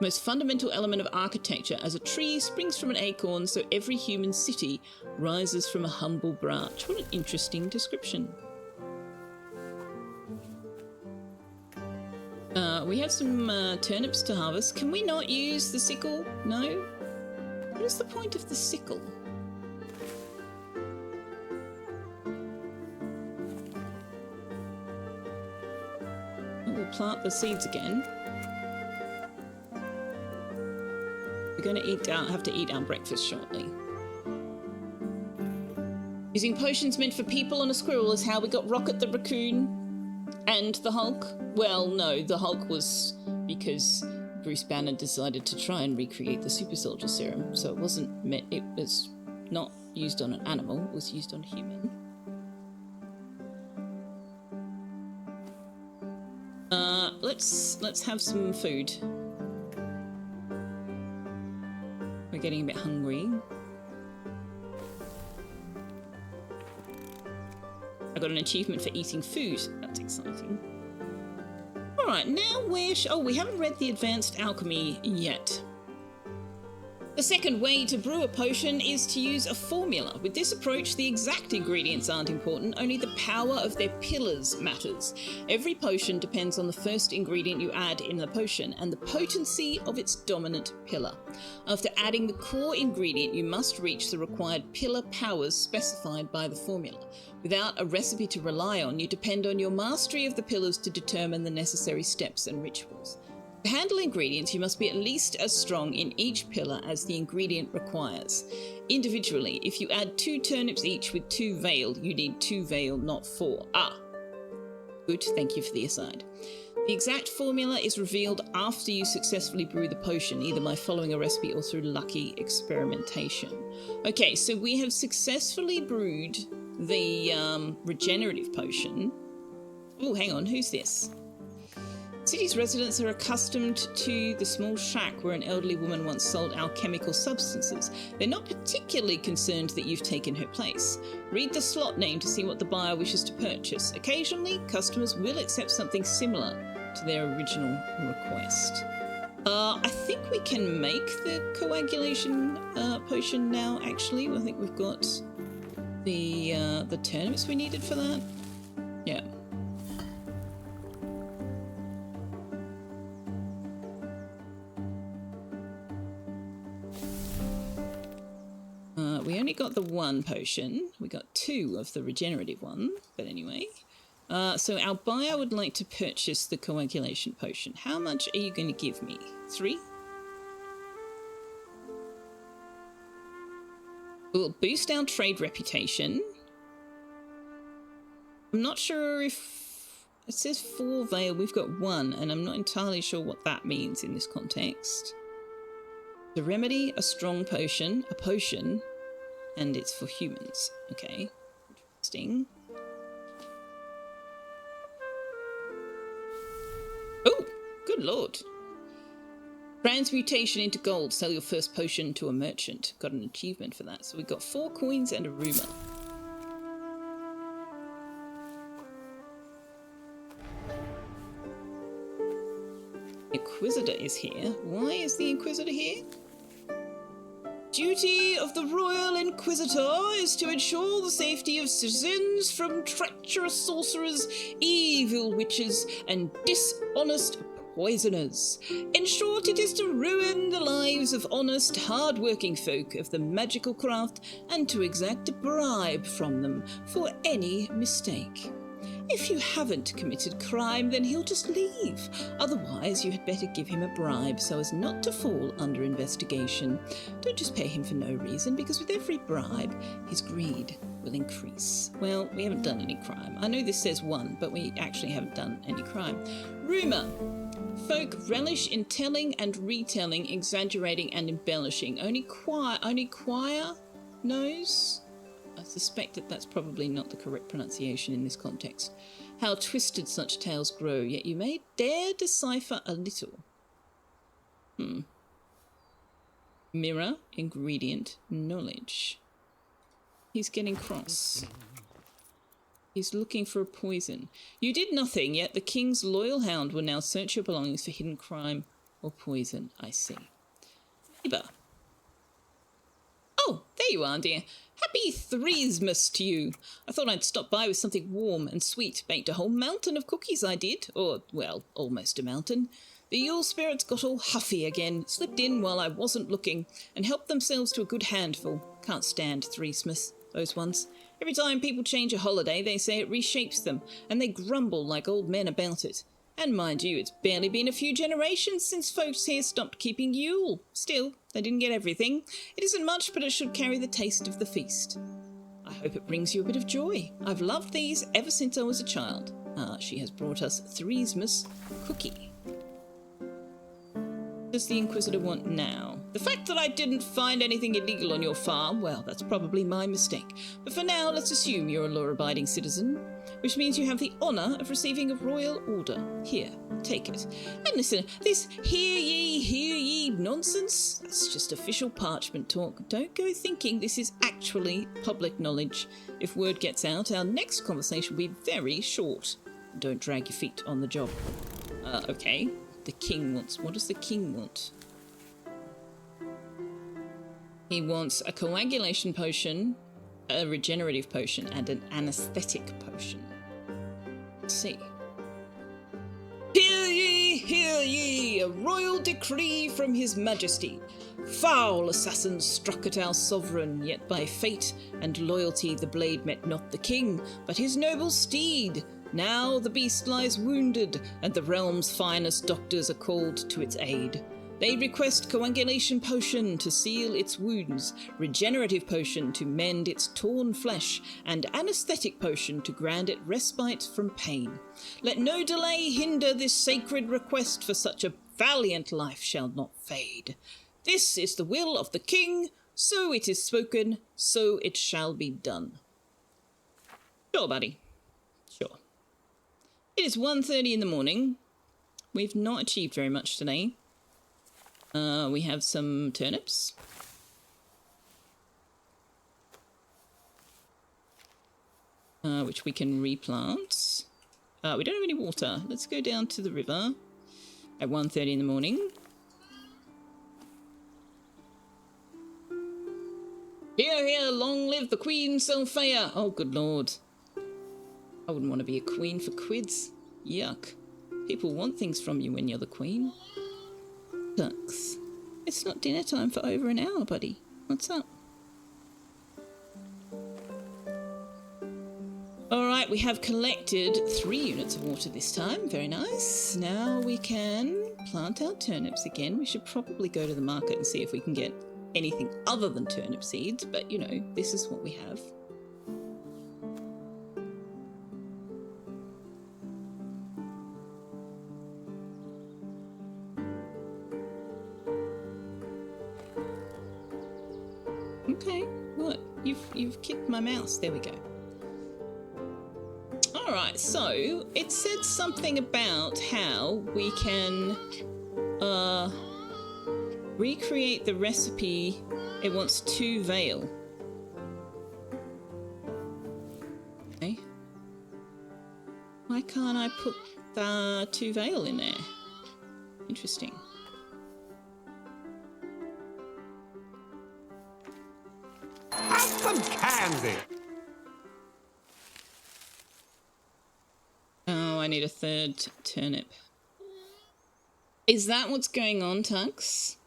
Most fundamental element of architecture, as a tree springs from an acorn, so every human city rises from a humble branch. What an interesting description. We have some turnips to harvest. Can we not use the sickle? No? What is the point of the sickle? We'll plant the seeds again. We're going to have to eat our breakfast shortly. Using potions meant for people on a squirrel is how we got Rocket the raccoon and the Hulk. Well, no, the Hulk was because Bruce Banner decided to try and recreate the super soldier serum, so it wasn't meant. It was not used on an animal; it was used on a human. Let's have some food. We're getting a bit hungry. I got an achievement for eating food. That's exciting. Alright, now where we haven't read the advanced alchemy yet. The second way to brew a potion is to use a formula. With this approach, the exact ingredients aren't important, only the power of their pillars matters. Every potion depends on the first ingredient you add in the potion and the potency of its dominant pillar. After adding the core ingredient, you must reach the required pillar powers specified by the formula. Without a recipe to rely on, you depend on your mastery of the pillars to determine the necessary steps and rituals. To handle ingredients, you must be at least as strong in each pillar as the ingredient requires. Individually, if you add 2 turnips each with 2 veil, you need 2 veil, not 4. Ah, good, thank you for the aside. The exact formula is revealed after you successfully brew the potion, either by following a recipe or through lucky experimentation. Okay, so we have successfully brewed the regenerative potion. Oh, hang on, who's this? City's residents are accustomed to the small shack where an elderly woman once sold alchemical substances. They're not particularly concerned that you've taken her place. Read the slot name to see what the buyer wishes to purchase. Occasionally, customers will accept something similar to their original request. I think we can make the coagulation potion now, actually. I think we've got the turnips we needed for that. Yeah. We only got the 1 potion. We got 2 of the regenerative one, but anyway. So our buyer would like to purchase the coagulation potion. How much are you going to give me? 3? We'll boost our trade reputation. I'm not sure if It says 4 veil, we've got 1, and I'm not entirely sure what that means in this context. The remedy, a strong potion, and it's for humans. Okay, interesting. Oh, good lord. Transmutation into gold, sell your first potion to a merchant. Got an achievement for that. So we've got 4 coins and a rumour. Inquisitor is here. Why is the Inquisitor here? Duty of the Royal Inquisitor is to ensure the safety of citizens from treacherous sorcerers, evil witches, and dishonest poisoners. In short, it is to ruin the lives of honest, hard-working folk of the magical craft and to exact a bribe from them for any mistake. If you haven't committed crime, then he'll just leave. Otherwise, you had better give him a bribe so as not to fall under investigation. Don't just pay him for no reason, because with every bribe, his greed will increase. Well, we haven't done any crime. I know this says 1, but we actually haven't done any crime. Rumour. Folk relish in telling and retelling, exaggerating and embellishing. Only choir knows? I suspect that that's probably not the correct pronunciation in this context. How twisted such tales grow, yet you may dare decipher a little. Mirror, ingredient, knowledge. He's getting cross. He's looking for a poison. You did nothing, yet the king's loyal hound will now search your belongings for hidden crime or poison. I see. Neighbour. Oh, there you are, dear. Happy Threesmas to you. I thought I'd stop by with something warm and sweet. Baked a whole mountain of cookies, I did. Or, well, almost a mountain. The Yule spirits got all huffy again, slipped in while I wasn't looking, and helped themselves to a good handful. Can't stand Threesmas, those ones. Every time people change a holiday, they say it reshapes them, and they grumble like old men about it. And mind you, it's barely been a few generations since folks here stopped keeping Yule. Still, they didn't get everything. It isn't much, but it should carry the taste of the feast. I hope it brings you a bit of joy. I've loved these ever since I was a child. She has brought us Threesmas cookie. What does the Inquisitor want now? The fact that I didn't find anything illegal on your farm, well, that's probably my mistake. But for now, let's assume you're a law-abiding citizen, which means you have the honour of receiving a royal order. Here, take it. And listen, this hear ye nonsense, that's just official parchment talk. Don't go thinking this is actually public knowledge. If word gets out, our next conversation will be very short. Don't drag your feet on the job. Okay. The king wants... What does the king want? He wants a coagulation potion, a regenerative potion, and an anesthetic potion. Let's see. Hear ye! A royal decree from his majesty. Foul assassins struck at our sovereign, yet by fate and loyalty the blade met not the king, but his noble steed. Now the beast lies wounded, and the realm's finest doctors are called to its aid. They request coagulation potion to seal its wounds, regenerative potion to mend its torn flesh, and anesthetic potion to grant it respite from pain. Let no delay hinder this sacred request, for such a valiant life shall not fade. This is the will of the king, so it is spoken, so it shall be done. Sure, buddy. Sure. It is 1:30 in the morning. We've not achieved very much today. We have some turnips. Which we can replant. We don't have any water. Let's go down to the river at 1:30 in the morning. Hear, hear, long live the Queen Selphia. Oh, good lord. I wouldn't want to be a queen for quids. Yuck. People want things from you when you're the queen. Ducks. It's not dinner time for over an hour, buddy. What's up? Alright, we have collected 3 units of water this time. Very nice. Now we can plant our turnips again. We should probably go to the market and see if we can get anything other than turnip seeds, but you know, this is what we have. Okay. What? You've kicked my mouse. There we go. Alright, so it said something about how we can recreate the recipe. It wants 2 veil. Okay. Why can't I put the 2 veil in there? Interesting.
Have some candy.
Oh, I need a 3rd turnip. Is that what's going on, Tux?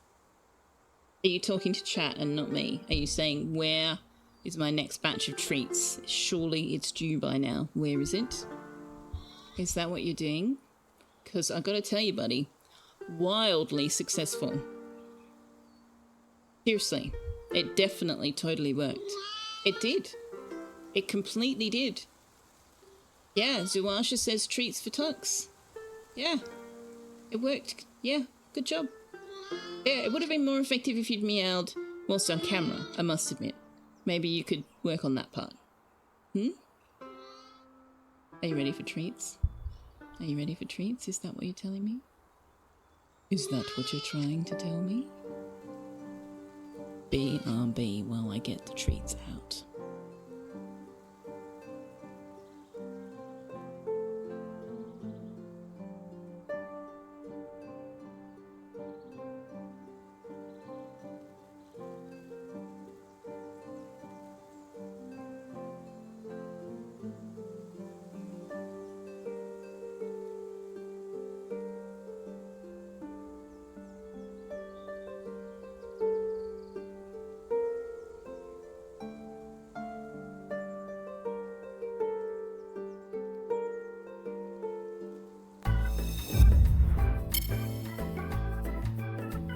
Are you talking to chat and not me? Are you saying, where is my next batch of treats? Surely it's due by now. Where is it? Is that what you're doing? Because I gotta tell you, buddy, wildly successful. Seriously, it definitely totally worked. It did. It completely did. Yeah, Zuasha says treats for Tux. Yeah, it worked. Yeah, good job. Yeah, it would have been more effective if you'd meowed whilst on camera, I must admit. Maybe you could work on that part. Are you ready for treats? Are you ready for treats? Is that what you're telling me? Is that what you're trying to tell me? BRB while I get the treats out.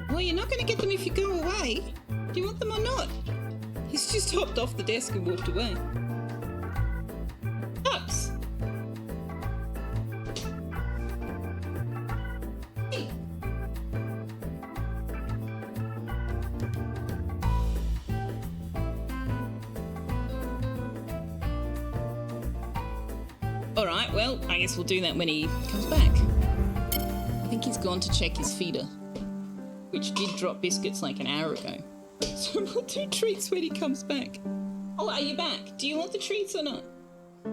Well, you're not going to get them if you go away. Do you want them or not? He's just hopped off the desk and walked away. Ups! Hey. Alright, well, I guess we'll do that when he comes back. I think he's gone to check his feeder, which did drop biscuits like an hour ago. So we'll do treats when he comes back. Oh, are you back? Do you want the treats or not? Do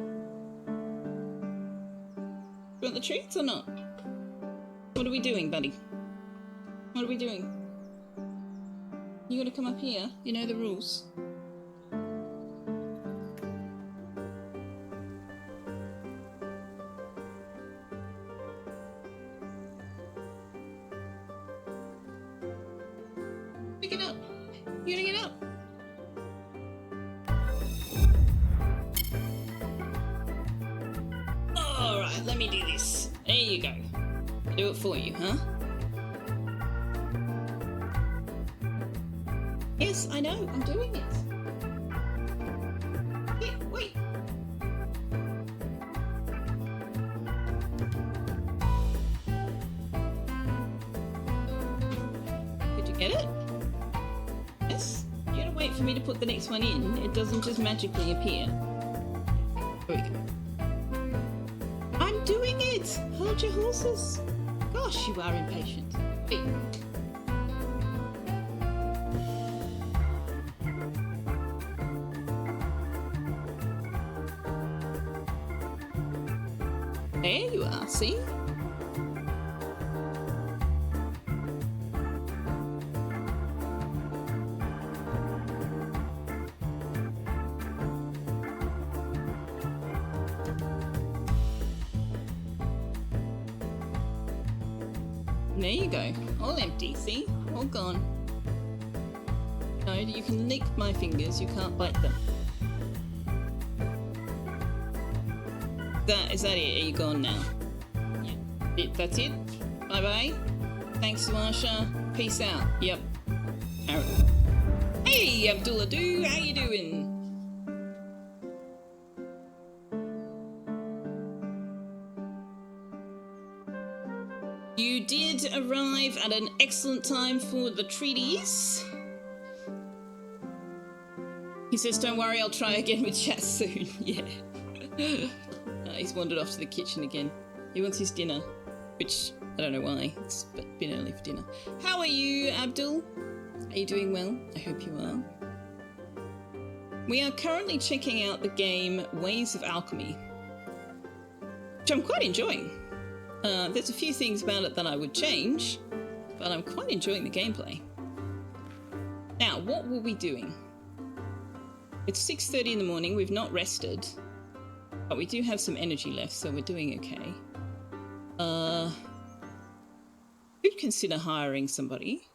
you want the treats or not? What are we doing, buddy? What are we doing? You gotta come up here. You know the rules. Pick it up. You gotta get up. Alright, let me do this. There you go. I'll do it for you, huh? Yes, I know. I'm doing it. Yeah, wait. Did you get it? Yes? You gotta wait for me to put the next one in. It doesn't just magically appear. There we go. I'm doing it! Hold your horses. Gosh, you are impatient. Wait. There you are, see? There you go. All empty, see? All gone. No, you can lick my fingers, you can't bite them. Is that it? Are you gone now? Yeah. That's it? Bye-bye. Thanks, Marsha. Peace out. Yep. Alright. Hey, Abdullah Doo, how you doing? You did arrive at an excellent time for the treaties. He says, don't worry, I'll try again with chat soon. Yeah. He's wandered off to the kitchen again. He wants his dinner, which I don't know why. It's been early for dinner. How are you, Abdul? Are you doing well? I hope you are. We are currently checking out the game Ways of Alchemy, which I'm quite enjoying. There's a few things about it that I would change, but I'm quite enjoying the gameplay. Now, what were we doing? It's 6:30 in the morning, we've not rested, but we do have some energy left, so we're doing okay. Could consider hiring somebody.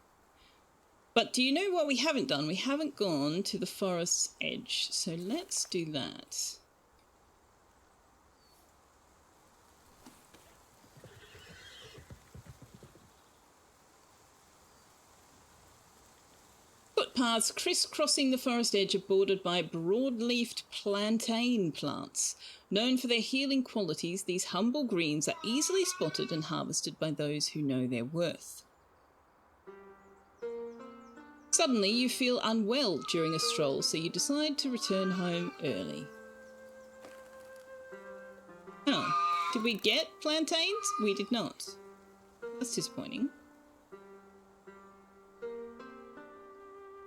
But do you know what we haven't done? We haven't gone to the forest's edge, so let's do that. Footpaths crisscrossing the forest edge are bordered by broad-leafed plantain plants. Known for their healing qualities, these humble greens are easily spotted and harvested by those who know their worth. Suddenly, you feel unwell during a stroll, so you decide to return home early. Oh, did we get plantains? We did not. That's disappointing.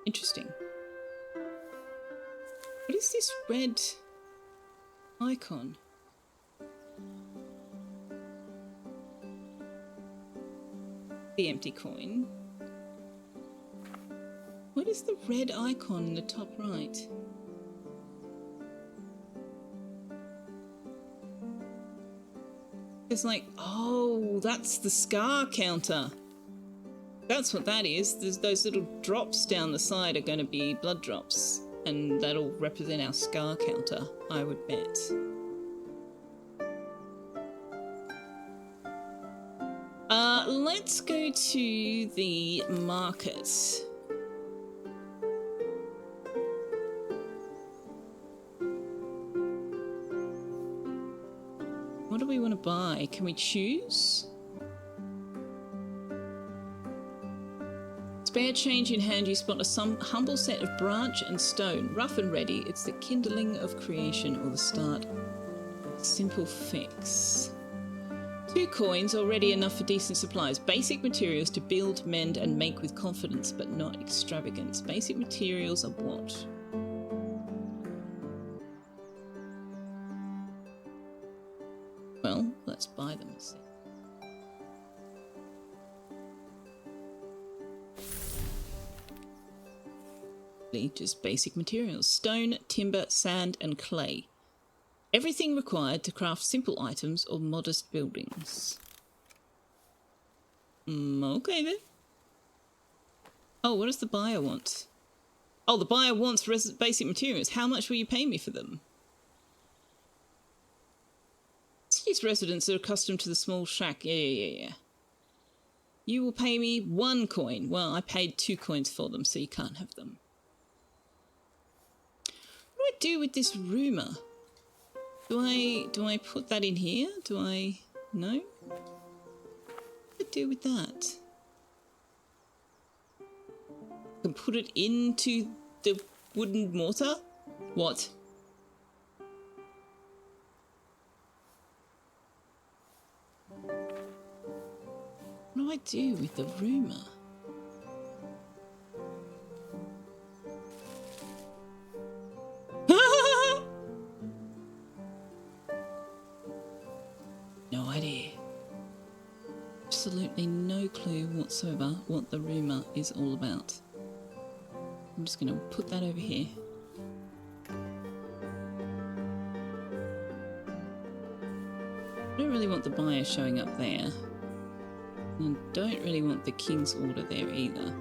Interesting. What is this red icon? The empty coin. What is the red icon in the top right? It's like, oh, that's the scar counter. That's what that is. There's those little drops down the side are going to be blood drops, and that'll represent our scar counter, I would bet. Let's go to the market. What do we want to buy? Can we choose? Spare change in hand, you spot a humble set of branch and stone. Rough and ready, it's the kindling of creation or the start of a simple fix. 2 coins, already enough for decent supplies. Basic materials to build, mend and make with confidence, but not extravagance. Basic materials are what? Well, let's buy them. Just basic materials. Stone, timber, sand and clay. Everything required to craft simple items or modest buildings. Okay then. Oh, what does the buyer want? Oh, the buyer wants basic materials. How much will you pay me for them? City's residents are accustomed to the small shack. Yeah. You will pay me 1 coin. Well, I paid 2 coins for them, so you can't have them. What do I do with this rumour? Do I put that in here? Do I... No? What do I do with that? I can put it into the wooden mortar? What? What do I do with the rumour? No idea. Absolutely no clue whatsoever what the rumour is all about. I'm just going to put that over here. I don't really want the buyer showing up there. And I don't really want the king's order there either.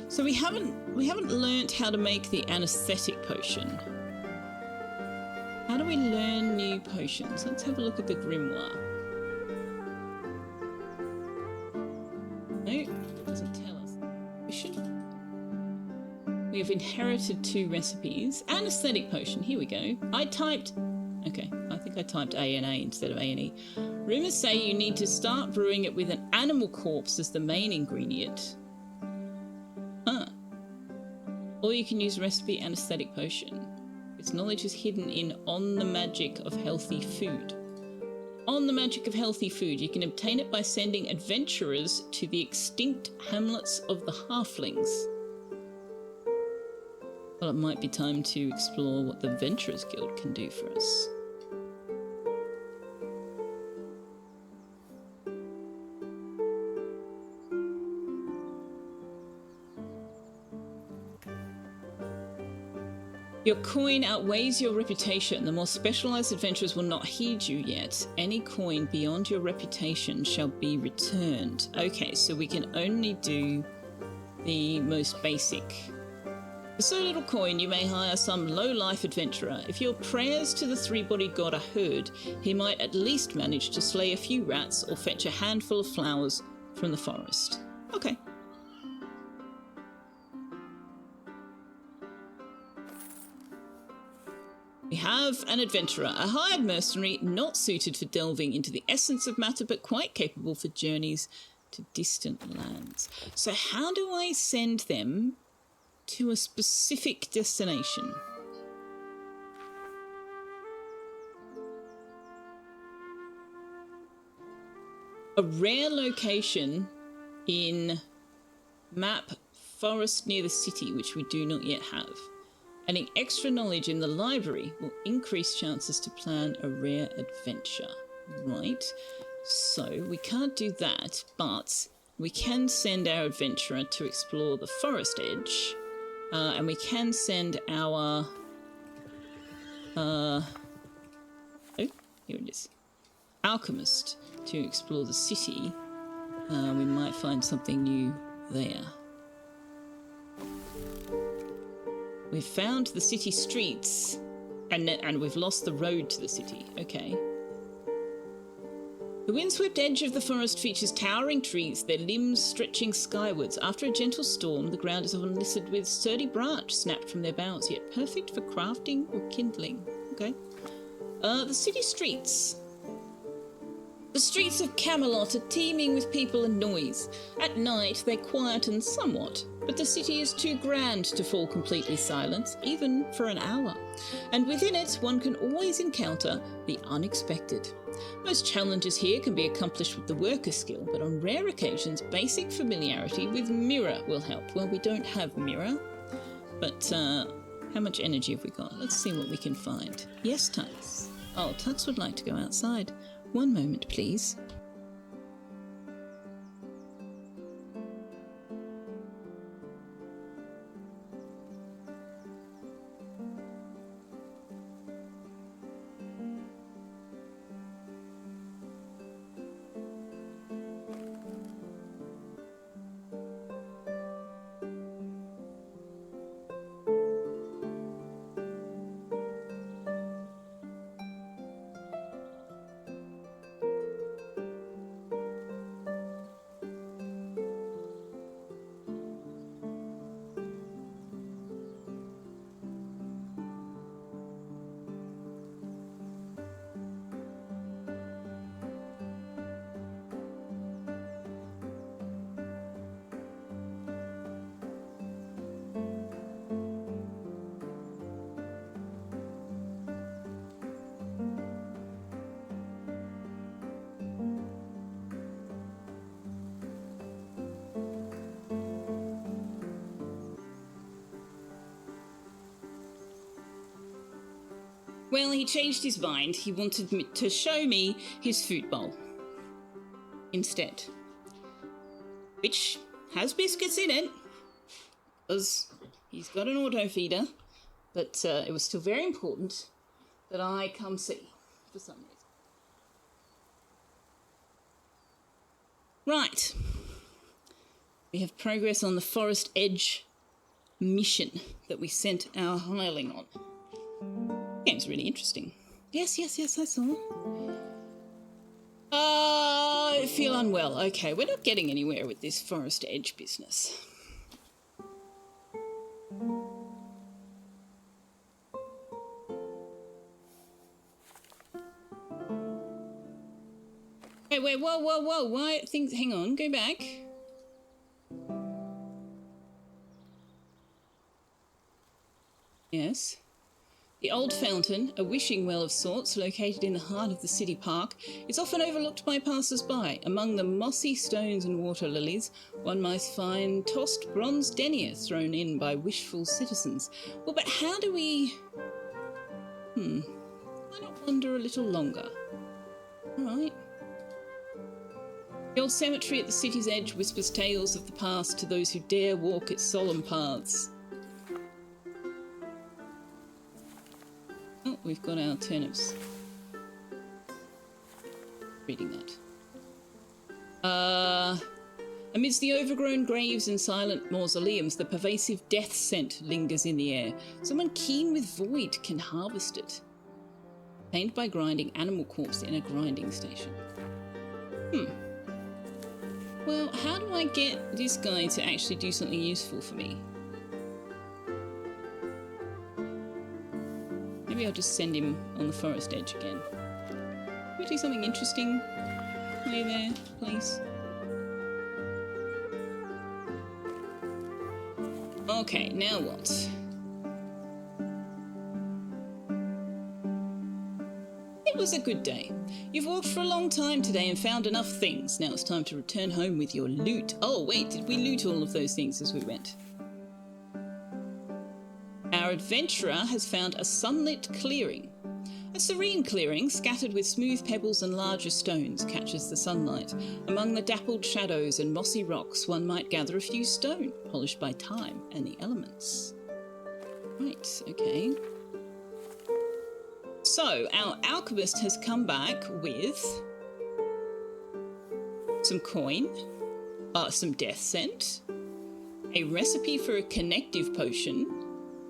So we haven't learnt how to make the anesthetic potion. How do we learn new potions? Let's have a look at the grimoire. No, it doesn't tell us. We have inherited 2 recipes. Anesthetic potion, here we go. I typed A and A instead of A and E. Rumours say you need to start brewing it with an animal corpse as the main ingredient. Or you can use recipe anesthetic potion. Its knowledge is hidden in On the Magic of Healthy Food. On the Magic of Healthy Food. You can obtain it by sending adventurers to the extinct hamlets of the Halflings. Well, it might be time to explore what the Adventurers Guild can do for us. Your coin outweighs your reputation. The more specialized adventurers will not heed you yet. Any coin beyond your reputation shall be returned. Okay, so we can only do the most basic. For so little coin, you may hire some low-life adventurer. If your prayers to the three-bodied god are heard, he might at least manage to slay a few rats or fetch a handful of flowers from the forest. Okay. We have an adventurer, a hired mercenary not suited for delving into the essence of matter, but quite capable for journeys to distant lands. So how do I send them to a specific destination? A rare location in map forest near the city, which we do not yet have. Adding extra knowledge in the library will increase chances to plan a rare adventure. Right, so we can't do that, but we can send our adventurer to explore the forest edge. And we can send our... oh, here it is. Alchemist to explore the city. We might find something new there. We've found the city streets, and we've lost the road to the city. Okay. The windswept edge of the forest features towering trees, their limbs stretching skywards. After a gentle storm, the ground is often littered with sturdy branch snapped from their boughs, yet perfect for crafting or kindling. Okay. The city streets. The streets of Camelot are teeming with people and noise. At night, they quieten somewhat, but the city is too grand to fall completely silent, even for an hour. And within it, one can always encounter the unexpected. Most challenges here can be accomplished with the worker skill, but on rare occasions, basic familiarity with mirror will help. Well, we don't have mirror, but how much energy have we got? Let's see what we can find. Yes, Tux. Oh, Tux would like to go outside. One moment, please. Well, he changed his mind. He wanted me to show me his food bowl instead, which has biscuits in it, because he's got an auto feeder, but it was still very important that I come see for some reason. Right. We have progress on the Forest Edge mission that we sent our hireling on. Game's really interesting. Yes, I saw. I feel unwell. Okay, we're not getting anywhere with this Forest Edge business. Hey, wait, whoa. Why things? Hang on, go back. Yes. The old fountain, a wishing well of sorts located in the heart of the city park, is often overlooked by passers-by. Among the mossy stones and water lilies, one might find tossed bronze denier thrown in by wishful citizens. Well, but how do we... Why not wander a little longer? All right. The old cemetery at the city's edge whispers tales of the past to those who dare walk its solemn paths. Oh, we've got our turnips. Reading that. Amidst the overgrown graves and silent mausoleums, the pervasive death scent lingers in the air. Someone keen with void can harvest it. Obtained by grinding animal corpse in a grinding station. Well, how do I get this guy to actually do something useful for me? Maybe I'll just send him on the forest edge again. Can we do something interesting? Are you there, please? Okay, now what? It was a good day. You've walked for a long time today and found enough things. Now it's time to return home with your loot. Oh, wait, did we loot all of those things as we went? Our adventurer has found a sunlit clearing. A serene clearing, scattered with smooth pebbles and larger stones, catches the sunlight. Among the dappled shadows and mossy rocks, one might gather a few stone, polished by time and the elements. Right, okay. So, our alchemist has come back with some coin, some death scent, a recipe for a connective potion,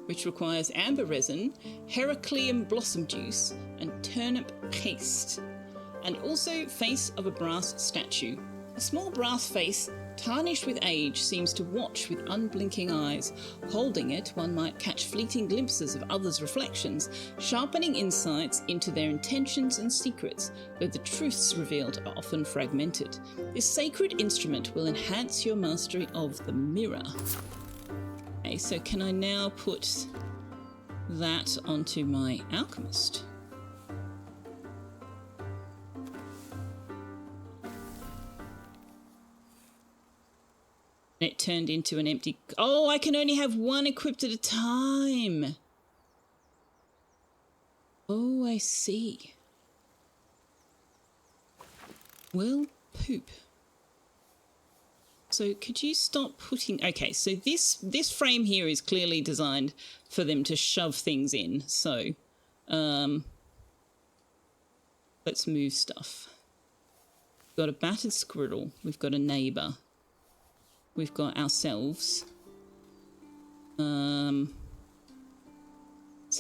which requires amber resin, Heracleum blossom juice, and turnip paste, and also face of a brass statue. A small brass face, tarnished with age, seems to watch with unblinking eyes. Holding it, one might catch fleeting glimpses of others' reflections, sharpening insights into their intentions and secrets, though the truths revealed are often fragmented. This sacred instrument will enhance your mastery of the mirror. Okay, so can I now put that onto my alchemist? It turned into an empty... Oh, I can only have one equipped at a time. Oh, I see. Well, poop. So could you stop putting... Okay, so this frame here is clearly designed for them to shove things in. So let's move stuff. We've got a battered squirrel. We've got a neighbour. We've got ourselves. Let's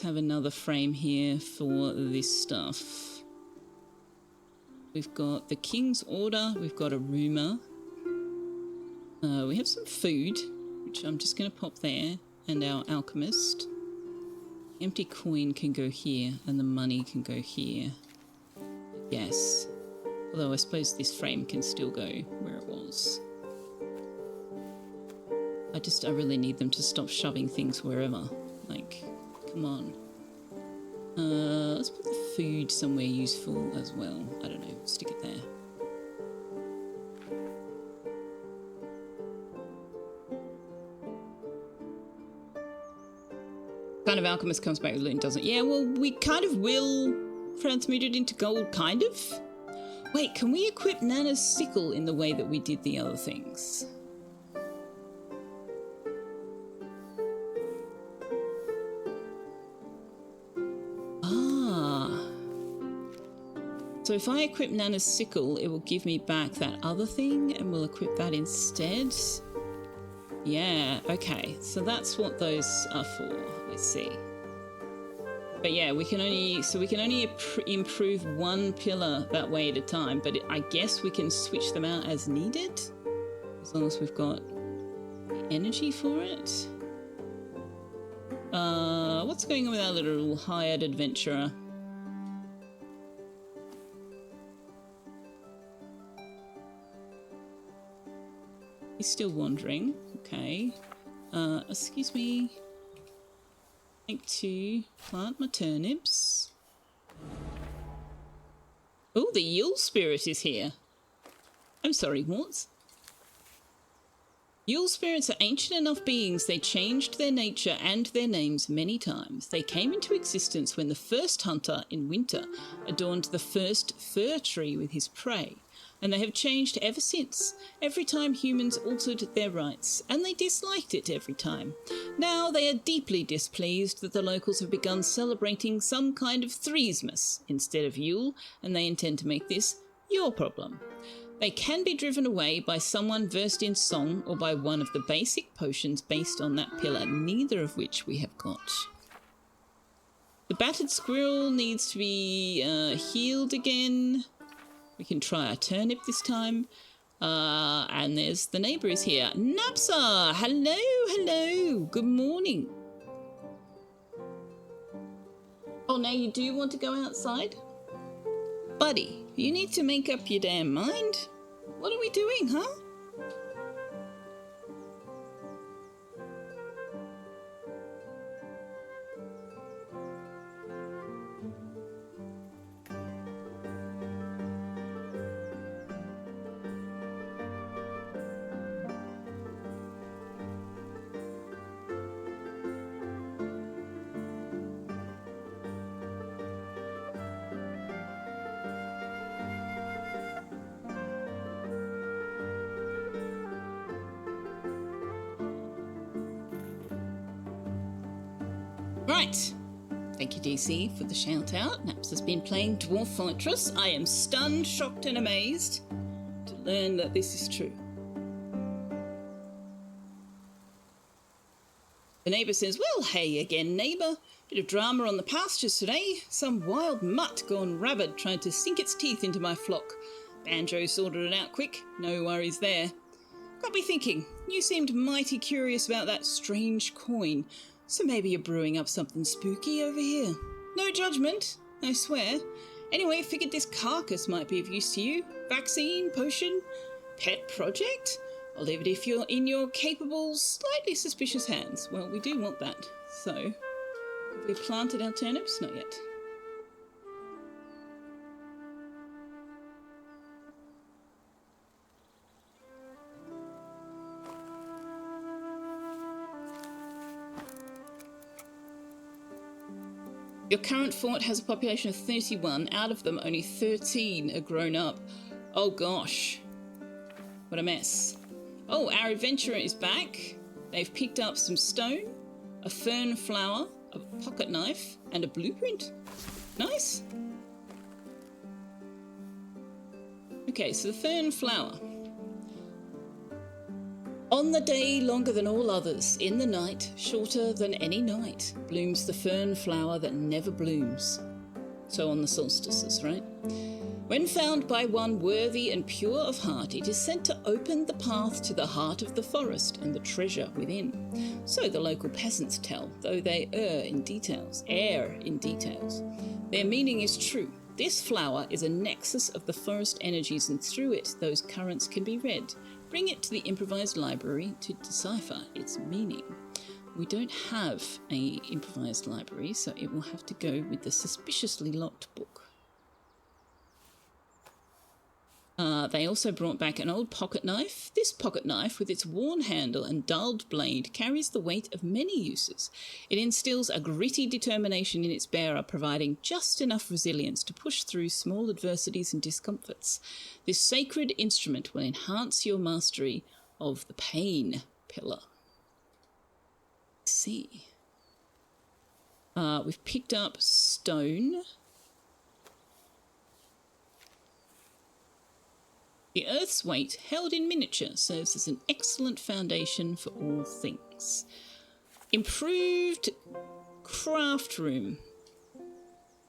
have another frame here for this stuff. We've got the King's Order. We've got a rumour. We have some food, which I'm just going to pop there, and our alchemist. Empty coin can go here, and the money can go here. Yes. Although I suppose this frame can still go where it was. I really need them to stop shoving things wherever. Like, come on. Let's put the food somewhere useful as well. I don't know, stick it there. Kind of alchemist comes back with loot and doesn't. Yeah, well, we kind of will transmute it into gold, kind of. Wait, can we equip Nana's sickle in the way that we did the other things? So if I equip Nana's sickle, it will give me back that other thing, and we'll equip that instead. Yeah, okay. So that's what those are for. Let's see. But yeah, we can only improve one pillar that way at a time. But I guess we can switch them out as needed, as long as we've got the energy for it. What's going on with our little hired adventurer? He's still wandering. Okay. Excuse me. like to plant my turnips. Oh, the Yule spirit is here. I'm sorry, what? Yule spirits are ancient enough beings they changed their nature and their names many times. They came into existence when the first hunter in winter adorned the first fir tree with his prey, and they have changed ever since, every time humans altered their rites, and they disliked it every time. Now they are deeply displeased that the locals have begun celebrating some kind of Threesmas instead of Yule, and they intend to make this your problem. They can be driven away by someone versed in song or by one of the basic potions based on that pillar, neither of which we have got. The battered squirrel needs to be healed again. We can try our turnip this time. And there's the neighbour is here. Napsa! Hello, hello. Good morning. Oh, now you do want to go outside? Buddy, you need to make up your damn mind. What are we doing, huh? Right. Thank you, DC, for the shout out. Naps has been playing Dwarf Fortress. I am stunned, shocked, and amazed to learn that this is true. The neighbour says, well, hey again, neighbour. Bit of drama on the pastures today. Some wild mutt gone rabid trying to sink its teeth into my flock. Banjo sorted it out quick. No worries there. Got me thinking. You seemed mighty curious about that strange coin. So maybe you're brewing up something spooky over here. No judgment, I swear. Anyway, figured this carcass might be of use to you. Vaccine, potion, pet project? I'll leave it if you're in your capable, slightly suspicious hands. Well, we do want that. So, have we planted our turnips? Not yet. Your current fort has a population of 31. Out of them, only 13 are grown up. Oh gosh. What a mess. Oh, our adventurer is back. They've picked up some stone, a fern flower, a pocket knife, and a blueprint. Nice. Okay, so the fern flower. On the day longer than all others, in the night shorter than any night, blooms the fern flower that never blooms. So on the solstices, right? When found by one worthy and pure of heart, it is sent to open the path to the heart of the forest and the treasure within. So the local peasants tell, though they err in details. Their meaning is true. This flower is a nexus of the forest energies, and through it those currents can be read. Bring it to the improvised library to decipher its meaning. We don't have an improvised library, so it will have to go with the suspiciously locked book. They also brought back an old pocket knife. This pocket knife, with its worn handle and dulled blade, carries the weight of many uses. It instills a gritty determination in its bearer, providing just enough resilience to push through small adversities and discomforts. This sacred instrument will enhance your mastery of the pain pillar. Let's see. We've picked up stone. The earth's weight, held in miniature, serves as an excellent foundation for all things. Improved craft room.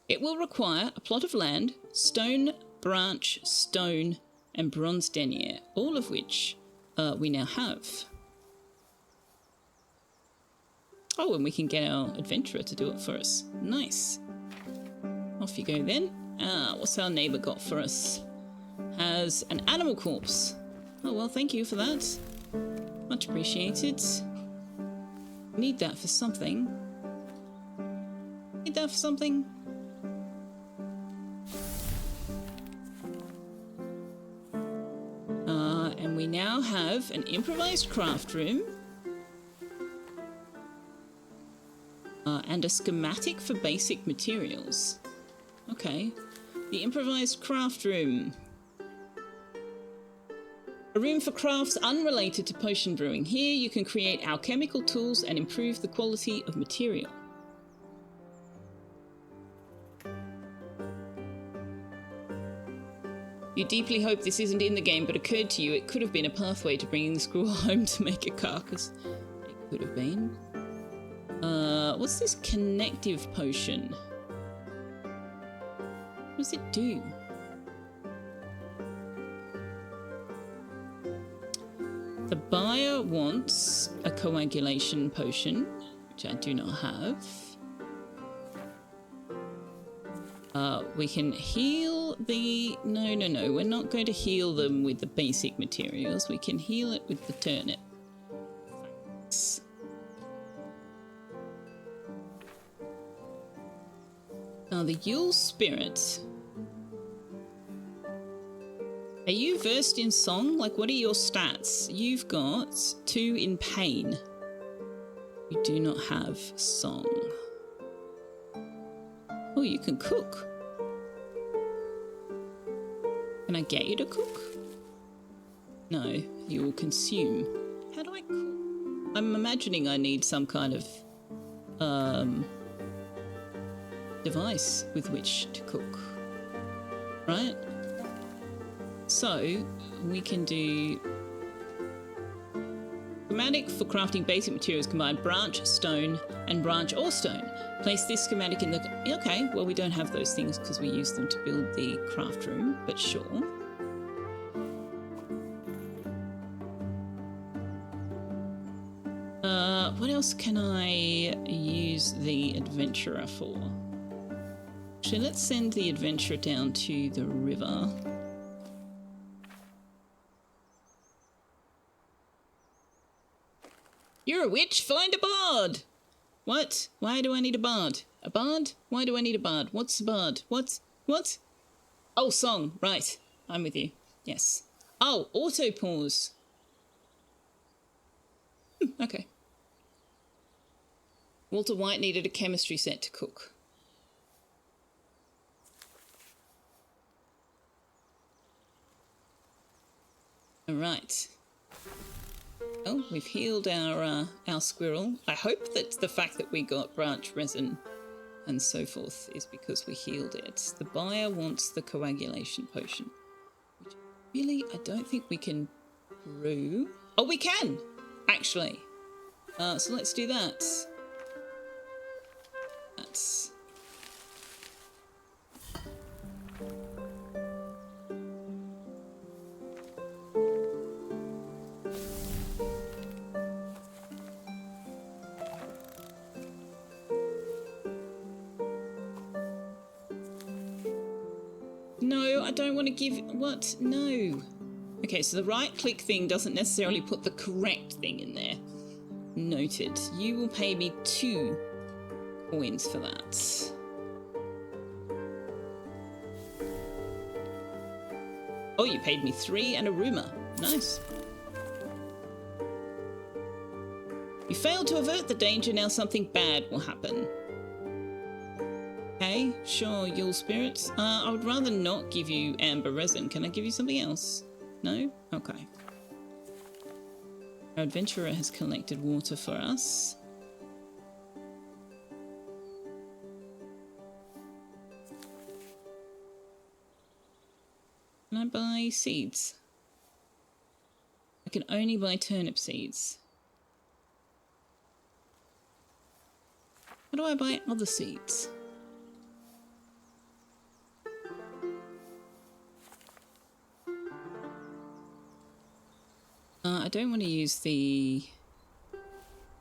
It will require a plot of land, stone, branch, stone, and bronze denier, all of which we now have. Oh, and we can get our adventurer to do it for us. Nice. Off you go then. What's our neighbour got for us? Has an animal corpse. Oh, well, thank you for that. Much appreciated. Need that for something. Need that for something? And we now have an improvised craft room. And a schematic for basic materials. Okay. The improvised craft room. A room for crafts unrelated to potion brewing. Here you can create alchemical tools and improve the quality of material. You deeply hope this isn't in the game, but occurred to you it could have been a pathway to bringing the scroll home to make a carcass. It could have been. What's this connective potion? What does it do? The buyer wants a coagulation potion, which I do not have. We can heal the... No, we're not going to heal them with the basic materials. We can heal it with the turnip. Thanks. Now, the Yule Spirit. Are you versed in song? Like, what are your stats? You've got 2 in pain. You do not have song. Oh, you can cook. Can I get you to cook? No, you will consume. How do I cook? I'm imagining I need some kind of device with which to cook. Right? So, we can do schematic for crafting basic materials. Combine branch, stone, and branch or stone. Place this schematic in the... Okay, well, we don't have those things because we use them to build the craft room, but sure. What else can I use the adventurer for? Actually, let's send the adventurer down to the river. You're a witch, find a bard! What? Why do I need a bard? A bard? Why do I need a bard? What's a bard? What? Oh, song. Right. I'm with you. Yes. Oh, auto pause. Okay. Walter White needed a chemistry set to cook. All right. Well, we've healed our squirrel. I hope that the fact that we got branch resin and so forth is because we healed it. The buyer wants the coagulation potion. Which really, I don't think we can brew. Oh, we can! Actually. So let's do that. That's... No, I don't want to give... What? No. Okay, so the right-click thing doesn't necessarily put the correct thing in there. Noted. You will pay me 2 coins for that. Oh, you paid me 3 and a rumour. Nice. You failed to avert the danger, now something bad will happen. Okay, sure, Yule Spirit. I would rather not give you amber resin. Can I give you something else? No? Okay. Our adventurer has collected water for us. Can I buy seeds? I can only buy turnip seeds. How do I buy other seeds? I don't want to use the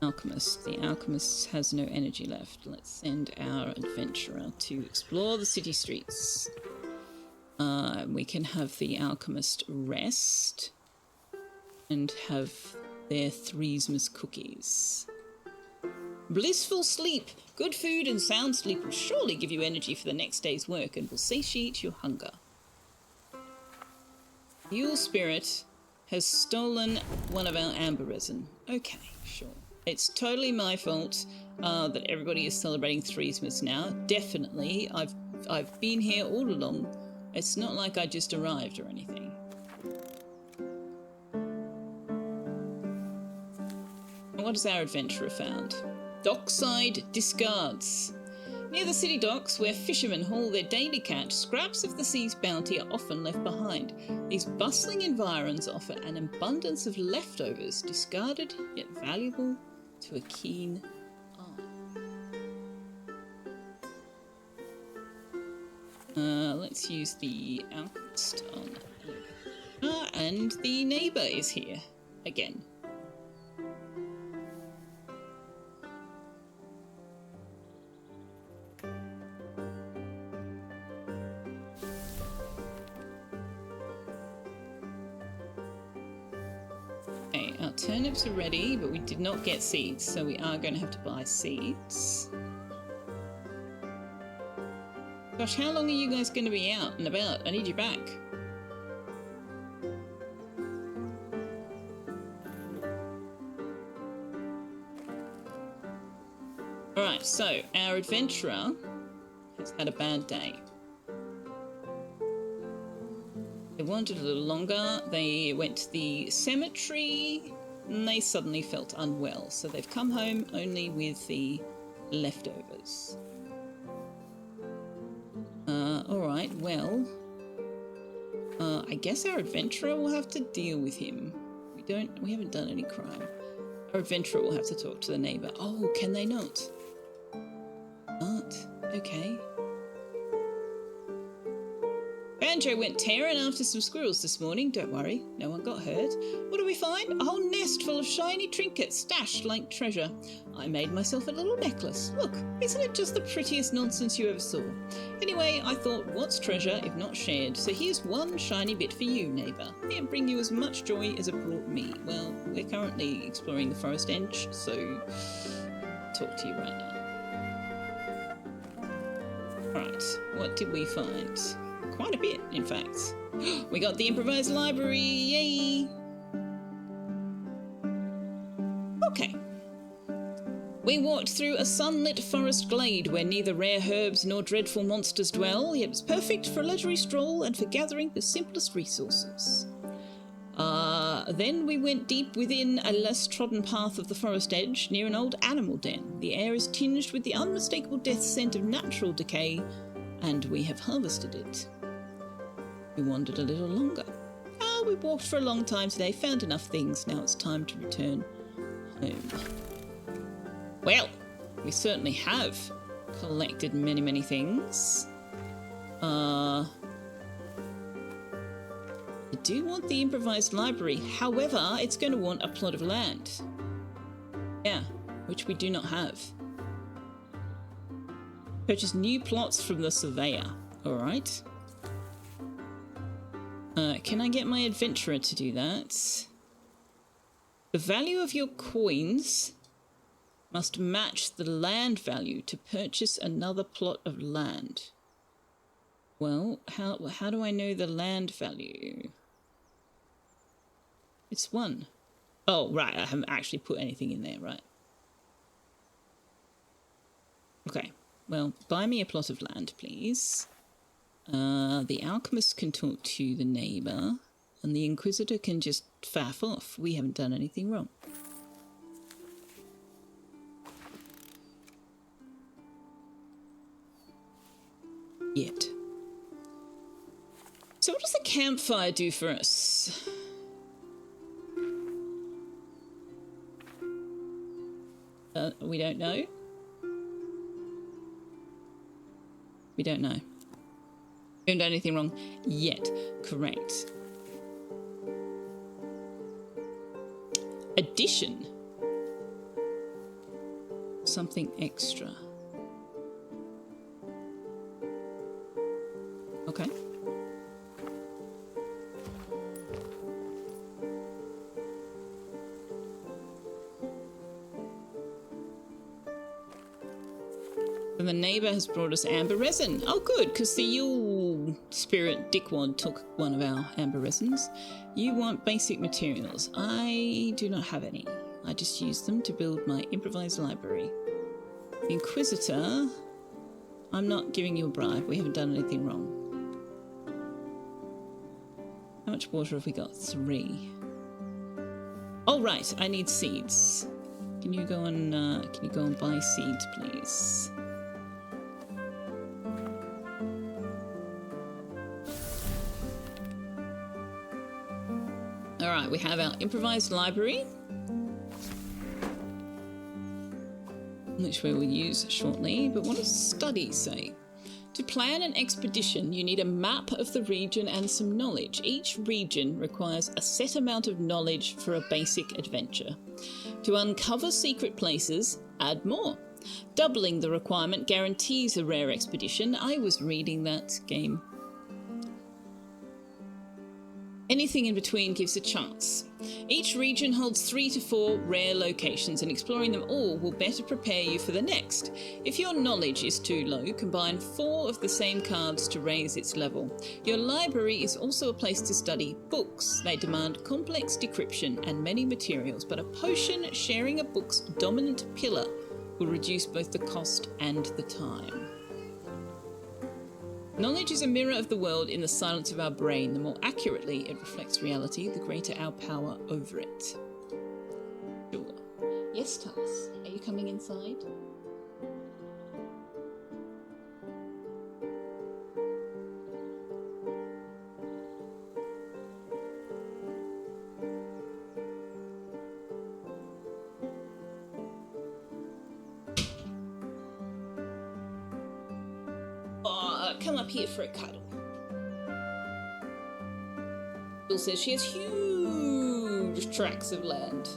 alchemist. The alchemist has no energy left. Let's send our adventurer to explore the city streets. We can have the alchemist rest and have their Threesmas cookies. Blissful sleep. Good food and sound sleep will surely give you energy for the next day's work and will satiate your hunger. Yule Spirit has stolen one of our amber resin. Okay, sure. It's totally my fault that everybody is celebrating Threesmas now. Definitely. I've been here all along. It's not like I just arrived or anything. And what has our adventurer found? Dockside discards. Near the city docks, where fishermen haul their daily catch, scraps of the sea's bounty are often left behind. These bustling environs offer an abundance of leftovers, discarded yet valuable to a keen eye. Let's use the alchemist on. And the neighbour is here again. Okay, our turnips are ready, but we did not get seeds, so we are going to have to buy seeds. Gosh, how long are you guys going to be out and about? I need you back. Alright, so our adventurer has had a bad day. They wandered a little longer, they went to the cemetery, and they suddenly felt unwell, so they've come home only with the leftovers. Alright, well, I guess our adventurer will have to deal with him. We haven't done any crime. Our adventurer will have to talk to the neighbour. Oh, can they not? Not? Okay. Banjo went tearing after some squirrels this morning. Don't worry, no one got hurt. What do we find? A whole nest full of shiny trinkets stashed like treasure. I made myself a little necklace. Look, isn't it just the prettiest nonsense you ever saw? Anyway, I thought, what's treasure if not shared? So here's one shiny bit for you, neighbour. It'll bring you as much joy as it brought me. Well, we're currently exploring the forest edge, so I'll talk to you right now. Right, what did we find? Quite a bit, in fact. We got the improvised library, yay! Okay. We walked through a sunlit forest glade where neither rare herbs nor dreadful monsters dwell, yet was perfect for a leisurely stroll and for gathering the simplest resources. Then we went deep within a less trodden path of the forest edge, near an old animal den. The air is tinged with the unmistakable death scent of natural decay, and we have harvested it. We wandered a little longer. We walked for a long time today, found enough things, now it's time to return home. Well, we certainly have collected many, many things. I do want the improvised library, however, it's going to want a plot of land. Yeah, which we do not have. Purchase new plots from the surveyor. Alright. Can I get my adventurer to do that? The value of your coins must match the land value to purchase another plot of land. Well, how do I know the land value? It's 1. Oh, right, I haven't actually put anything in there, right? Okay, well, buy me a plot of land, please. The alchemist can talk to the neighbour, and the inquisitor can just faff off. We haven't done anything wrong. Yet. So what does the campfire do for us? We don't know. We don't know. We haven't done anything wrong yet. Correct. Addition. Something extra. Okay. the neighbour has brought us amber resin. Oh, good, because the Yule spirit dickwad took one of our amber resins. You want basic materials. I do not have any. I just use them to build my improvised library. The Inquisitor, I'm not giving you a bribe. We haven't done anything wrong. How much water have we got? 3. Oh, right, I need seeds. Can you go and buy seeds, please? All right, we have our improvised library, which we will use shortly. But what does study say? To plan an expedition, you need a map of the region and some knowledge. Each region requires a set amount of knowledge for a basic adventure. To uncover secret places, add more. Doubling the requirement guarantees a rare expedition. I was reading that game. Anything in between gives a chance. Each region holds 3 to 4 rare locations, and exploring them all will better prepare you for the next. If your knowledge is too low, combine 4 of the same cards to raise its level. Your library is also a place to study books. They demand complex decryption and many materials, but a potion sharing a book's dominant pillar will reduce both the cost and the time. Knowledge is a mirror of the world in the silence of our brain. The more accurately it reflects reality, the greater our power over it. Sure. Yes, Tuss. Are you coming inside? Come up here for a cuddle. Bill says she has huge tracts of land.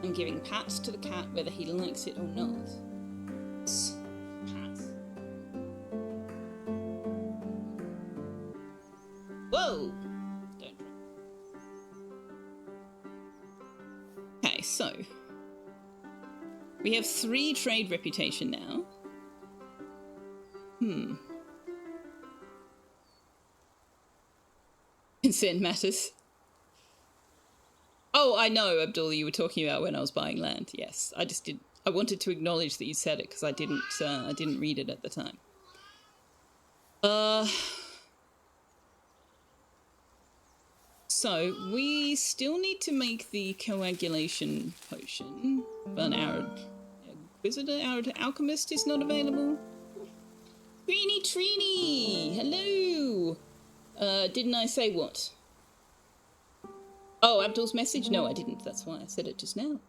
I'm giving pats to the cat whether he likes it or not. Pat. Whoa! Don't drop. Okay, so we have 3 trade reputation now. Consent matters. Oh, I know, Abdullah, you were talking about when I was buying land. Yes, I just did. I wanted to acknowledge that you said it because I didn't read it at the time. So we still need to make the coagulation potion, but our Inquisitor, our alchemist is not available. Greeny Trini, hello. Didn't I say what? Oh, Abdul's message? No, I didn't. That's why I said it just now.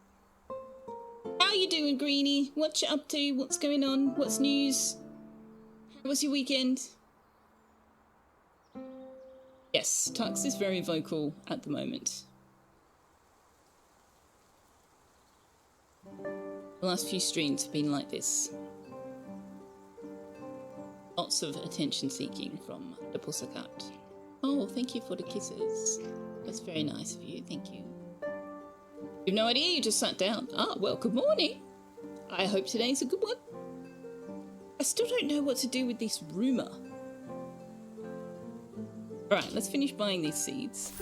How you doing, Greeny? What you up to? What's going on? What's news? How was your weekend? Yes, Tux is very vocal at the moment. The last few streams have been like this. Lots of attention seeking from the Pussakat. Oh, thank you for the kisses. That's very nice of you, thank you. You've no idea, you just sat down. Ah, well, good morning. I hope today's a good one. I still don't know what to do with this rumour. Alright, let's finish buying these seeds.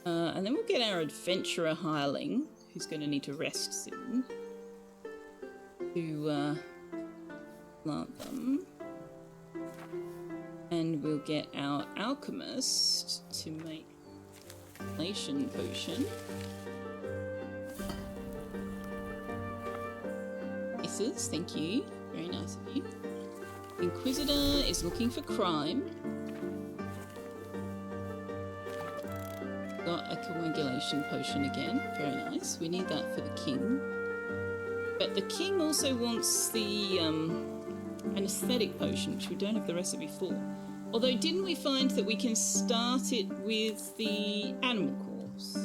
And then we'll get our adventurer hireling, who's going to need to rest soon, to plant them. And we'll get our alchemist to make a potion. Kisses, thank you. Very nice of you. The Inquisitor is looking for crime. Got a coagulation potion again. Very nice. We need that for the king. But the king also wants the anesthetic potion, which we don't have the recipe for. Although, didn't we find that we can start it with the animal corpse?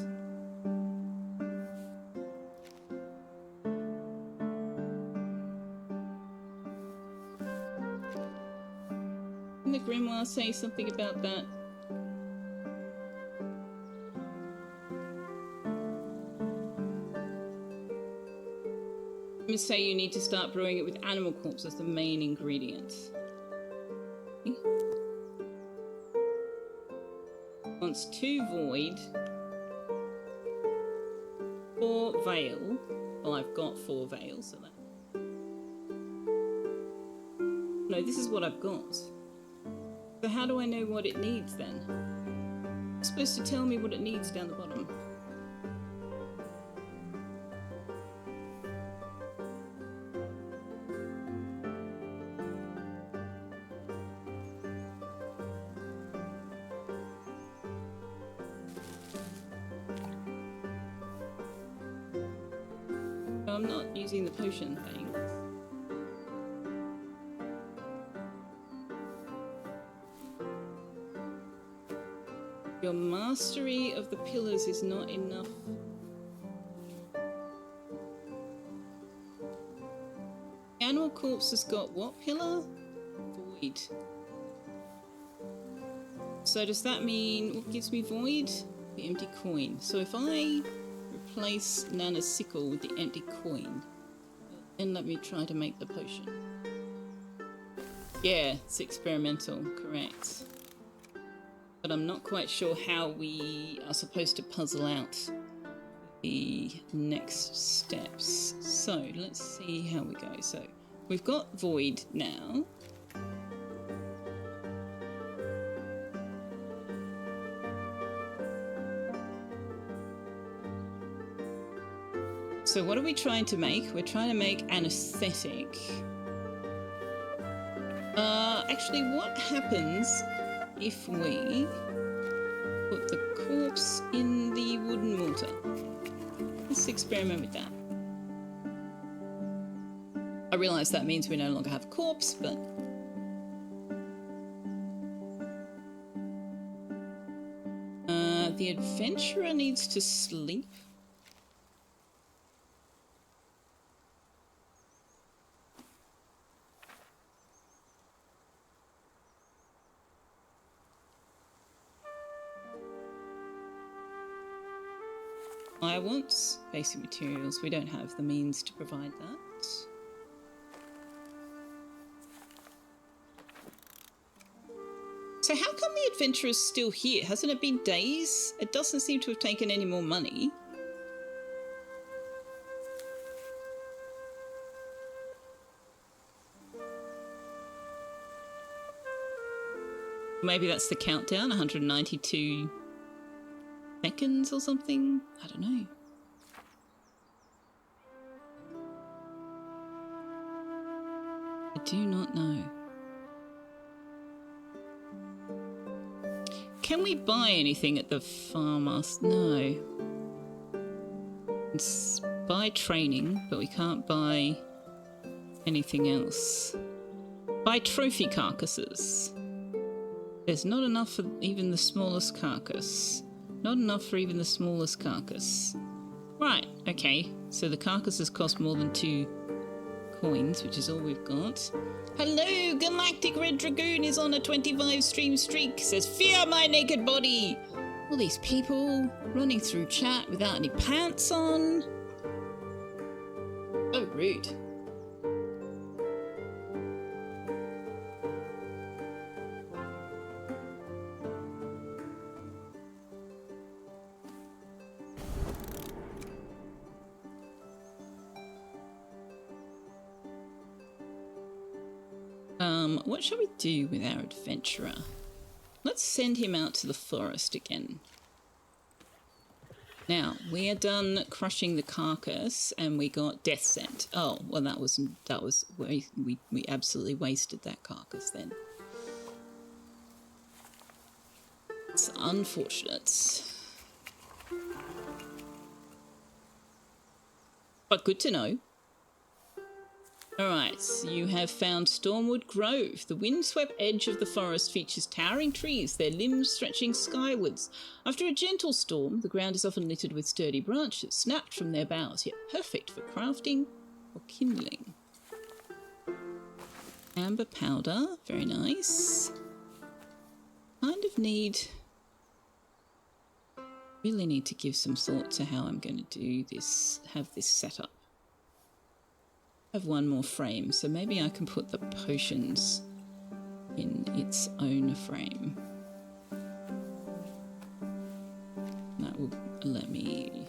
In the Grimoire say something about that? Grimoire say you need to start brewing it with animal corpse as the main ingredient. Wants 2 void, 4 veil. Well, I've got 4 veil, so that. No, this is what I've got. So how do I know what it needs then? It's supposed to tell me what it needs down the bottom. I'm not using the potion thing. Your mastery of the pillars is not enough. Animal corpse has got what pillar? Void. So does that mean what gives me void? The empty coin. So if I replace Nana's sickle with the empty coin, then let me try to make the potion. Yeah, it's experimental, correct. But I'm not quite sure how we are supposed to puzzle out the next steps. So let's see how we go. So we've got void now. So what are we trying to make? We're trying to make an aesthetic. Actually, what happens if we put the corpse in the wooden mortar? Let's experiment with that. I realise that means we no longer have a corpse, but... the adventurer needs to sleep. I want basic materials. We don't have the means to provide that. So how come the adventurer's still here? Hasn't it been days? It doesn't seem to have taken any more money. Maybe that's the countdown, 192 seconds or something? I don't know. I do not know. Can we buy anything at the farmhouse? No. It's buy training, but we can't buy anything else. Buy trophy carcasses. There's not enough for even the smallest carcass. Not enough for even the smallest carcass. Right, okay. So the carcasses cost more than 2 coins, which is all we've got. Hello, Galactic Red Dragoon is on a 25 stream streak. Says, fear my naked body. All these people running through chat without any pants on. So rude. What shall we do with our adventurer? Let's send him out to the forest again. Now, we are done crushing the carcass and we got death scent. Oh, well that was we absolutely wasted that carcass then. It's unfortunate. But good to know. Alright, so you have found Stormwood Grove. The windswept edge of the forest features towering trees, their limbs stretching skywards. After a gentle storm, the ground is often littered with sturdy branches, snapped from their boughs, yet perfect for crafting or kindling. Amber powder, very nice. kind of really need to give some thought to how I'm going to do this, have this set up. I have one more frame, so maybe I can put the potions in its own frame. That will let me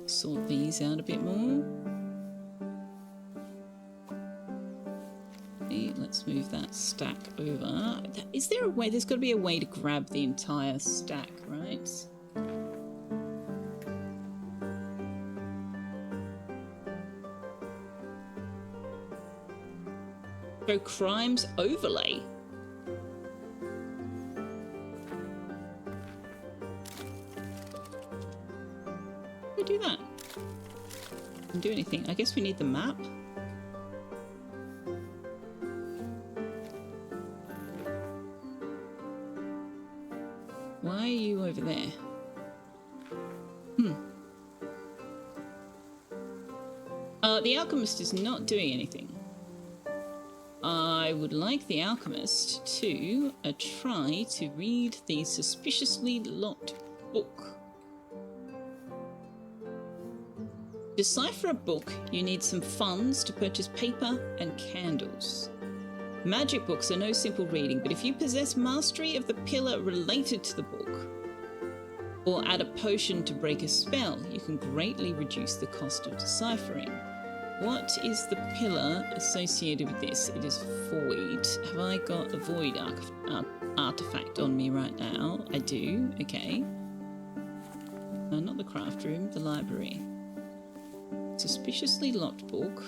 sort these out a bit more. Okay, let's move that stack over. Is there a way? There's got to be a way to grab the entire stack, right? So crimes overlay. How do we do that? Can do anything. I guess we need the map. Why are you over there? The alchemist is not doing anything. I would like the alchemist to try to read the suspiciously locked book. To decipher a book, you need some funds to purchase paper and candles. Magic books are no simple reading, but if you possess mastery of the pillar related to the book, or add a potion to break a spell, you can greatly reduce the cost of deciphering. What is the pillar associated with this? It is void. Have I got a void artifact on me right now? I do. Okay. No, not the craft room, the library. Suspiciously locked book.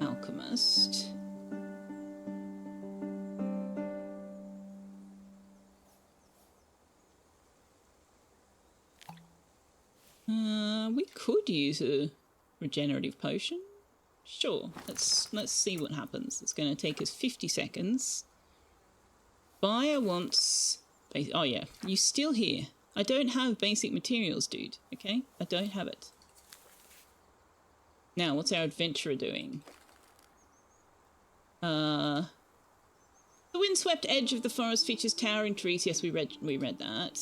Alchemist. We could use a regenerative potion. Sure, let's see what happens. It's going to take us 50 seconds. Buyer wants... Oh yeah, you still here. I don't have basic materials, dude. Okay? I don't have it. Now, what's our adventurer doing? The windswept edge of the forest features towering trees. Yes, we read that.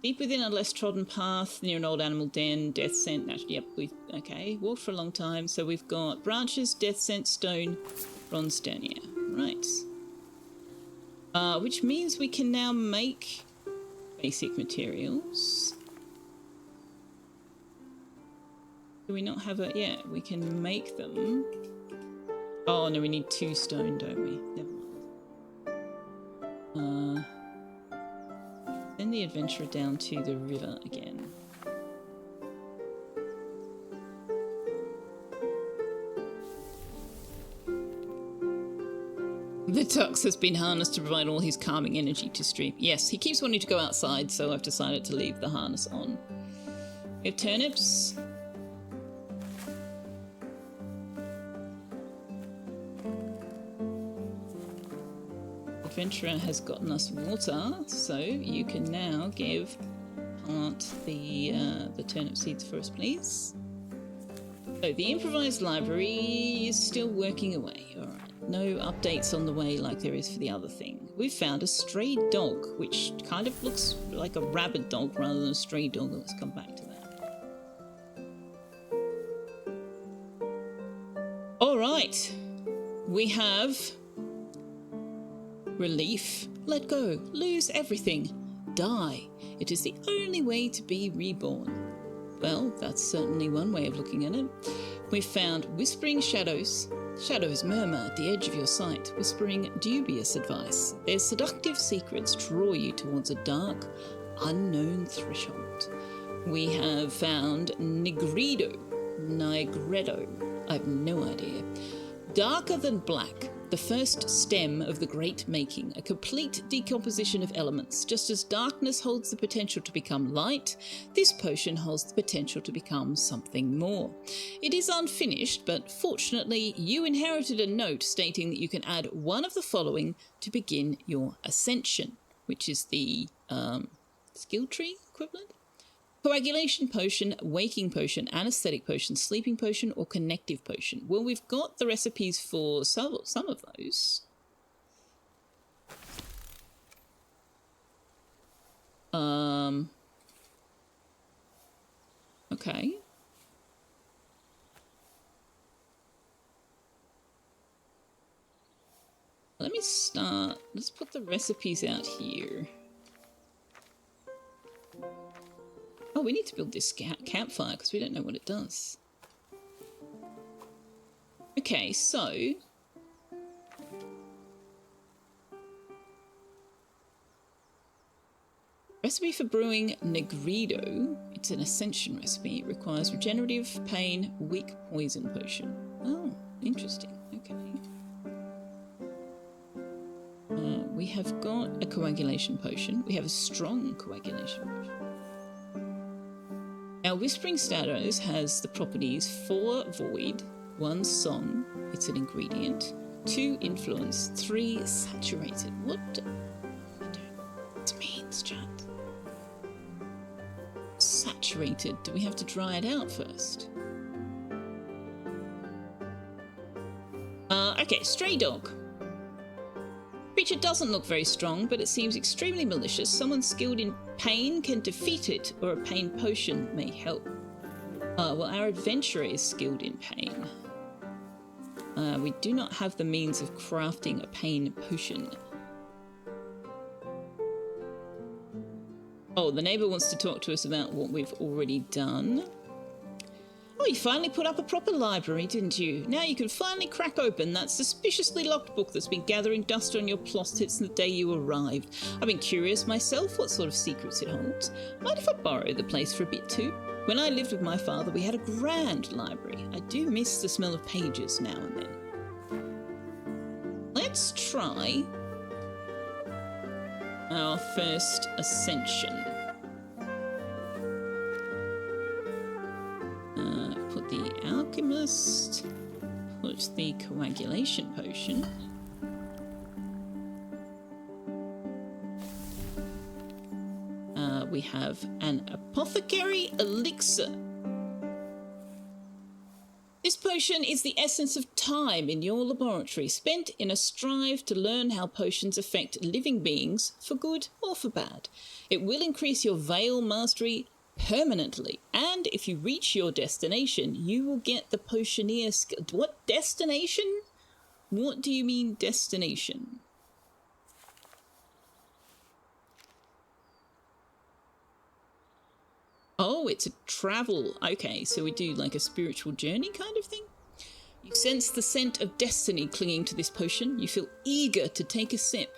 Deep within a less trodden path, near an old animal den, death scent, yep, okay, walked for a long time, so we've got branches, death scent, stone, bronze stone, yeah, right. Which means we can now make basic materials. Do we not have a, yeah, we can make them. Oh no, we need 2 stone, don't we? Never mind. Send the adventurer down to the river again. The Tux has been harnessed to provide all his calming energy to Stream. Yes, he keeps wanting to go outside, so I've decided to leave the harness on. We have turnips. Adventurer has gotten us water, so you can now plant the turnip seeds for us, please. So the improvised library is still working away. All right, no updates on the way like there is for the other thing. We've found a stray dog, which kind of looks like a rabid dog rather than a stray dog. Let's come back to that. All right, we have relief. Let go. Lose everything. Die. It is the only way to be reborn. Well, that's certainly one way of looking at it. We've found whispering shadows. Shadows murmur at the edge of your sight, whispering dubious advice. Their seductive secrets draw you towards a dark, unknown threshold. We have found Nigredo. I have no idea. Darker than black. The first stem of the great making, a complete decomposition of elements. Just as darkness holds the potential to become light, this potion holds the potential to become something more. It is unfinished, but fortunately you inherited a note stating that you can add one of the following to begin your ascension, which is the skill tree equivalent. Coagulation potion, waking potion, anesthetic potion, sleeping potion, or connective potion. Well, we've got the recipes for some of those. Okay. Let me start. Let's put the recipes out here. Oh, we need to build this campfire because we don't know what it does. Okay, so... Recipe for brewing Negrido. It's an ascension recipe. It requires regenerative, pain, weak poison potion. Oh, interesting. Okay. We have got a coagulation potion. We have a strong coagulation potion. Now, Whispering Shadows has the properties 4 void, 1 song, it's an ingredient, 2 influence, 3 saturated. What it means, chat? Saturated. Do we have to dry it out first? Okay, stray dog. Creature doesn't look very strong, but it seems extremely malicious. Someone skilled in pain can defeat it, or a pain potion may help. Well, our adventurer is skilled in pain. We do not have the means of crafting a pain potion. Oh, the neighbour wants to talk to us about what we've already done. Oh, you finally put up a proper library, didn't you? Now you can finally crack open that suspiciously locked book that's been gathering dust on your plot since the day you arrived. I've been curious myself what sort of secrets it holds. Mind if I borrow the place for a bit too? When I lived with my father, we had a grand library. I do miss the smell of pages now and then. Let's try our first ascension. Put the alchemist, put the coagulation potion. We have an apothecary elixir. This potion is the essence of time in your laboratory, spent in a strive to learn how potions affect living beings, for good or for bad. It will increase your veil mastery permanently, and if you reach your destination, you will get the potioneer skill. What destination? What do you mean destination? Oh, it's a travel. Okay, so we do like a spiritual journey kind of thing? You sense the scent of destiny clinging to this potion. You feel eager to take a sip.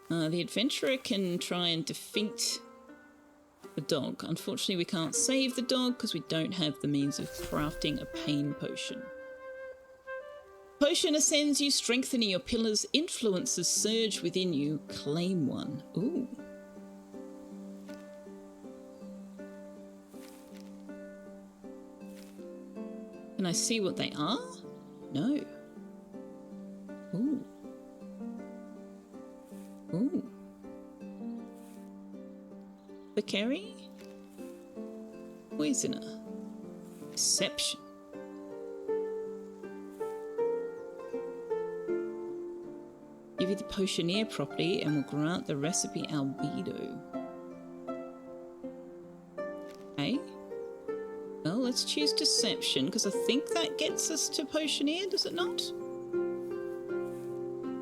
The adventurer can try and defeat the dog. Unfortunately, we can't save the dog because we don't have the means of crafting a pain potion. Potion ascends you, strengthening your pillars. Influences surge within you. Claim one. Ooh. Can I see what they are? No. Ooh. Ooh. The carry? Poisoner. Deception. Give you the potioneer property and will grant the recipe albedo. Okay. Well, let's choose deception, because I think that gets us to potioneer, does it not?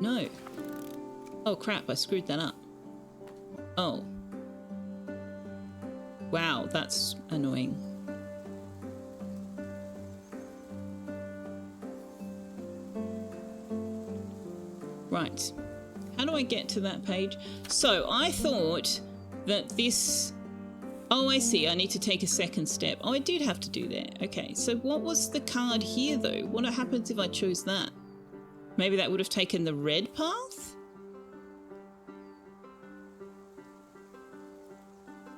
No. Oh crap, I screwed that up. Oh. Wow, that's annoying. Right. How do I get to that page? So, I thought that this... Oh, I see. I need to take a second step. Oh, I did have to do that. Okay, so what was the card here, though? What happens if I chose that? Maybe that would have taken the red path?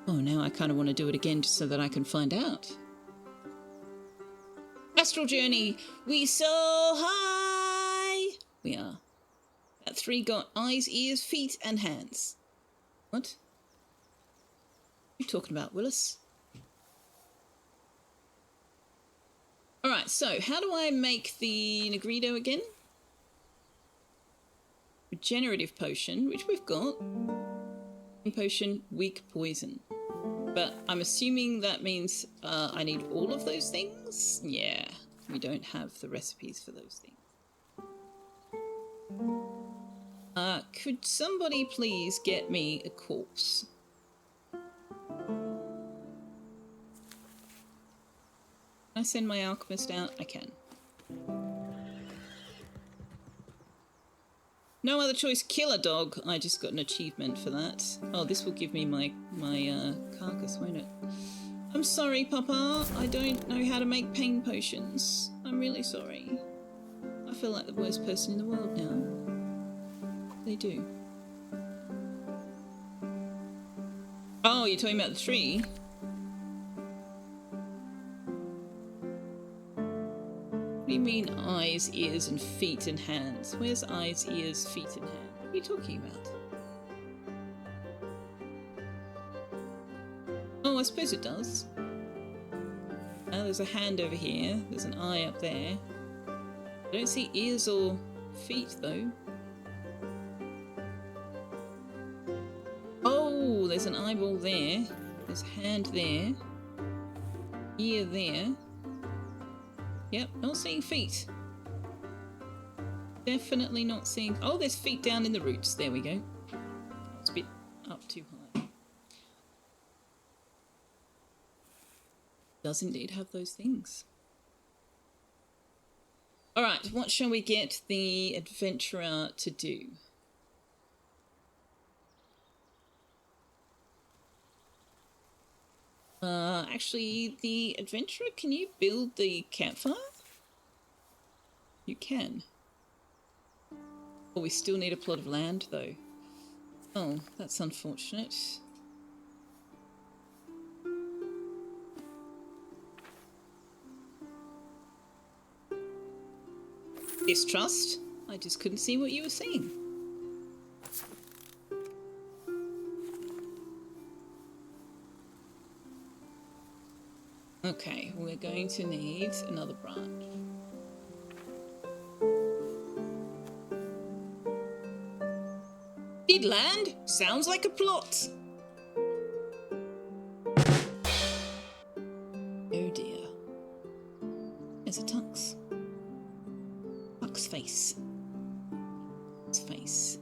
Oh, now I kind of want to do it again just so that I can find out. Astral journey. We so high. We are. That 3 got eyes, ears, feet, and hands. What? What are you talking about, Willis? Alright, so how do I make the Negrido again? Regenerative potion, which we've got. Potion, weak poison. But I'm assuming that means I need all of those things? Yeah, we don't have the recipes for those things. Could somebody please get me a corpse? Can I send my alchemist out? I can. No other choice, kill a dog. I just got an achievement for that. Oh, this will give me my carcass, won't it? I'm sorry, Papa. I don't know how to make pain potions. I'm really sorry. I feel like the worst person in the world now. They do. Oh, you're talking about the tree? What do you mean eyes, ears, and feet and hands? Where's eyes, ears, feet, and hands? What are you talking about? Oh, I suppose it does. There's a hand over here. There's an eye up there. I don't see ears or feet, though. Oh, there's an eyeball there. There's a hand there. Ear there. Yep, not seeing feet. Definitely not seeing... Oh, there's feet down in the roots. There we go. It's a bit up too high. Does indeed have those things. Alright, what shall we get the adventurer to do? Actually, the adventurer, can you build the campfire? You can. Oh, we still need a plot of land, though. Oh, that's unfortunate. Distrust? I just couldn't see what you were seeing. Okay, we're going to need another branch. Need land? Sounds like a plot. Oh dear. There's a tux. Tux face. His face.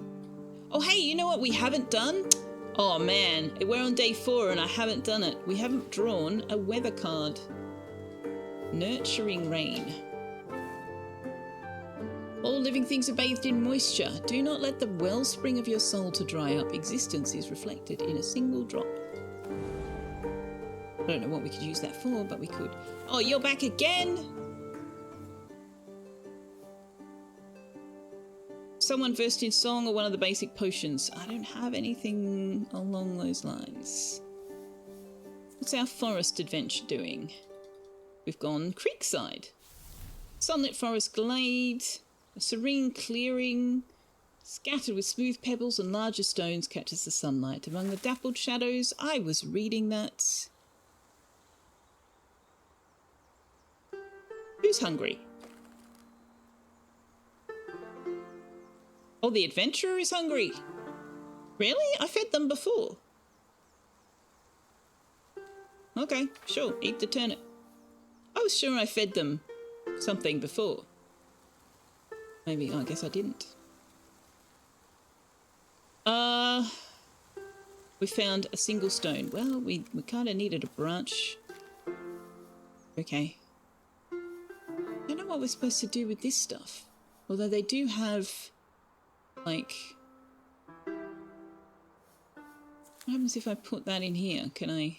Oh hey, you know what we haven't done? Oh man, we're on day 4 and I haven't done it. We haven't drawn a weather card. Nurturing rain. All living things are bathed in moisture. Do not let the wellspring of your soul to dry up. Existence is reflected in a single drop. I don't know what we could use that for, but we could. Oh, you're back again? Someone versed in song or one of the basic potions. I don't have anything along those lines. What's our forest adventure doing? We've gone creekside. Sunlit forest glade. A serene clearing. Scattered with smooth pebbles and larger stones catches the sunlight. Among the dappled shadows. I was reading that. Who's hungry? Oh, the adventurer is hungry. Really? I fed them before. Okay, sure. Eat the turnip. I was sure I fed them something before. Maybe, I guess I didn't. We found a single stone. Well, we kind of needed a branch. Okay. I don't know what we're supposed to do with this stuff. Although they do have... like, what happens if I put that in here? Can I?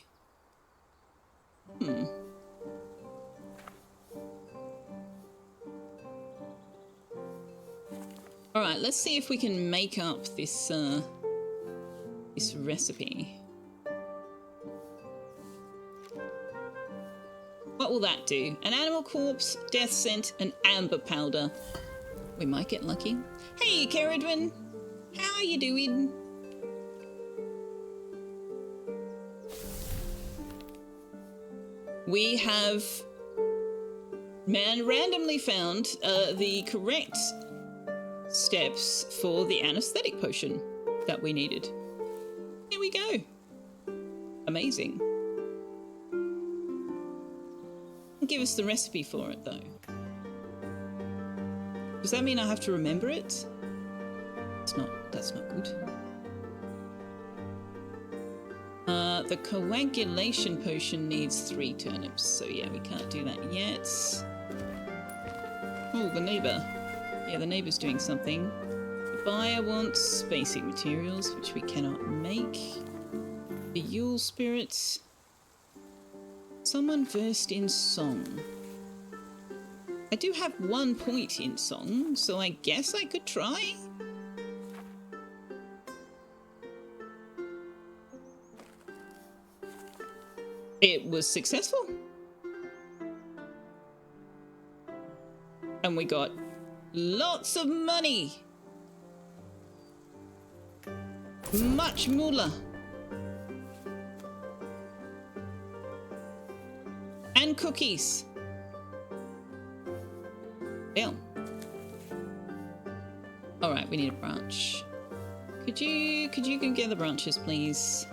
All right, let's see if we can make up this this recipe. What will that do? An animal corpse, death scent, and amber powder. We might get lucky. Hey, Caradwin! How are you doing? We have randomly found the correct steps for the anesthetic potion that we needed. Here we go. Amazing. Give us the recipe for it, though. Does that mean I have to remember it? That's not good. The coagulation potion needs 3 turnips, so yeah, we can't do that yet. Oh, the neighbour. Yeah, the neighbour's doing something. The buyer wants basic materials, which we cannot make. The Yule spirits. Someone versed in song. I do have 1 point in song, so I guess I could try? It was successful. And we got lots of money. Much moolah. And cookies. Damn. Alright, we need a branch. Could you go get the branches, please?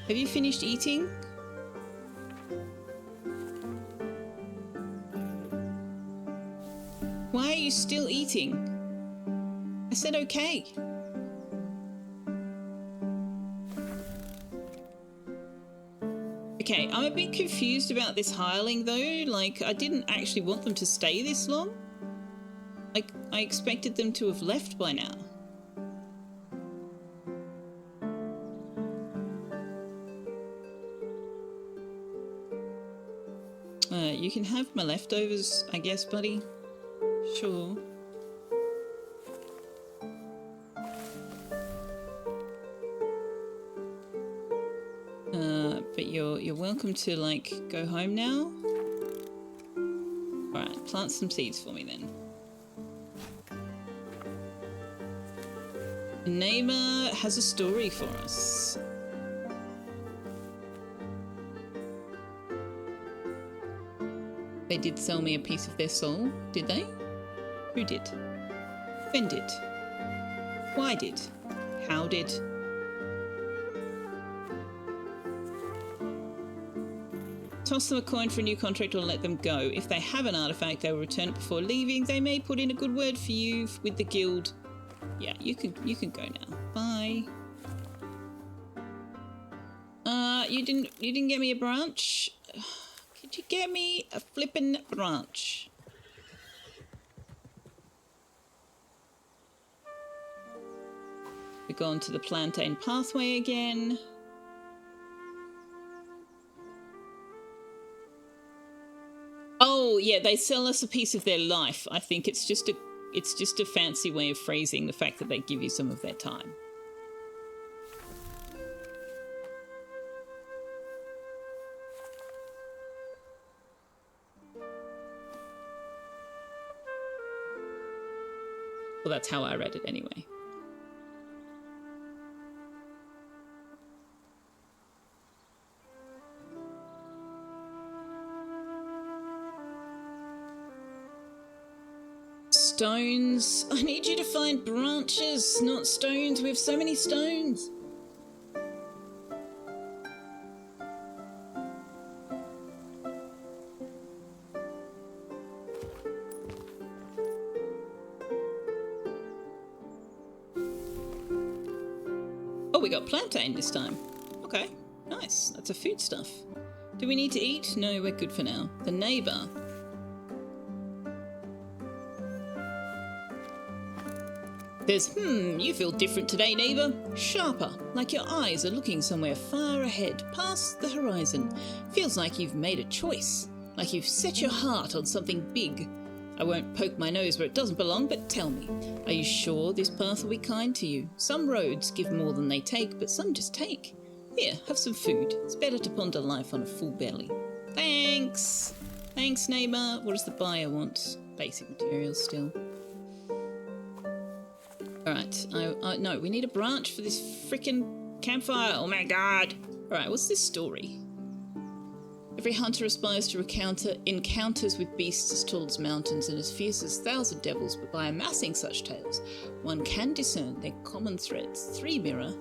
Have you finished eating? Why are you still eating? I said okay. Okay, I'm a bit confused about this hireling though. Like, I didn't actually want them to stay this long. Like, I expected them to have left by now. You can have my leftovers, I guess, buddy. Sure. But you're welcome to, like, go home now. Alright, plant some seeds for me then. The neighbour has a story for us. They did sell me a piece of their soul, did they? Who did? When did? Why did? How did? Toss them a coin for a new contract or let them go. If they have an artifact, they will return it before leaving. They may put in a good word for you with the guild. Yeah, you can go now. Bye. You didn't get me a branch? Could you get me a flippin' branch? We've gone to the plantain pathway again. Oh yeah, they sell us a piece of their life. I think it's just a fancy way of phrasing the fact that they give you some of their time. Well, that's how I read it anyway. Stones. I need you to find branches, not stones. We have so many stones. Oh, we got plantain this time. Okay, nice. That's a foodstuff. Do we need to eat? No, we're good for now. The neighbour. There's, you feel different today, neighbour. Sharper, like your eyes are looking somewhere far ahead, past the horizon. Feels like you've made a choice, like you've set your heart on something big. I won't poke my nose where it doesn't belong, but tell me, are you sure this path will be kind to you? Some roads give more than they take, but some just take. Here, have some food. It's better to ponder life on a full belly. Thanks! Thanks, neighbour. What does the buyer want? Basic materials still. Alright, no, we need a branch for this frickin' campfire. Oh my god! Alright, what's this story? Every hunter aspires to recount encounters with beasts as tall as mountains and as fierce as 1,000 devils, but by amassing such tales, one can discern their common threads. 3 mirror,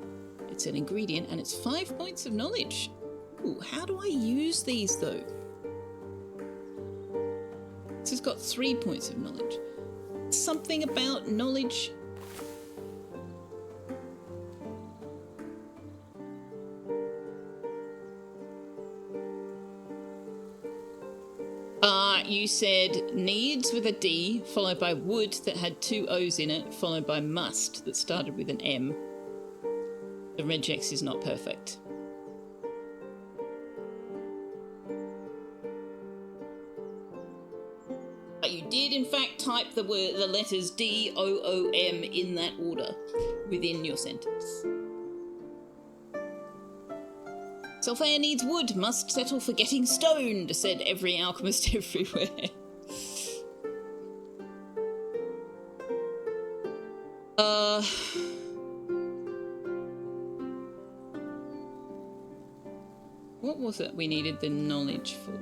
it's an ingredient, and it's 5 points of knowledge. Ooh, how do I use these, though? This has got 3 points of knowledge. Something about knowledge. You said needs with a D, followed by would that had 2 O's in it, followed by must that started with an M. The regex is not perfect. But you did in fact type the letters D-O-O-M in that order within your sentence. Sulfaya needs wood, must settle for getting stoned, said every alchemist everywhere. What was it we needed the knowledge for?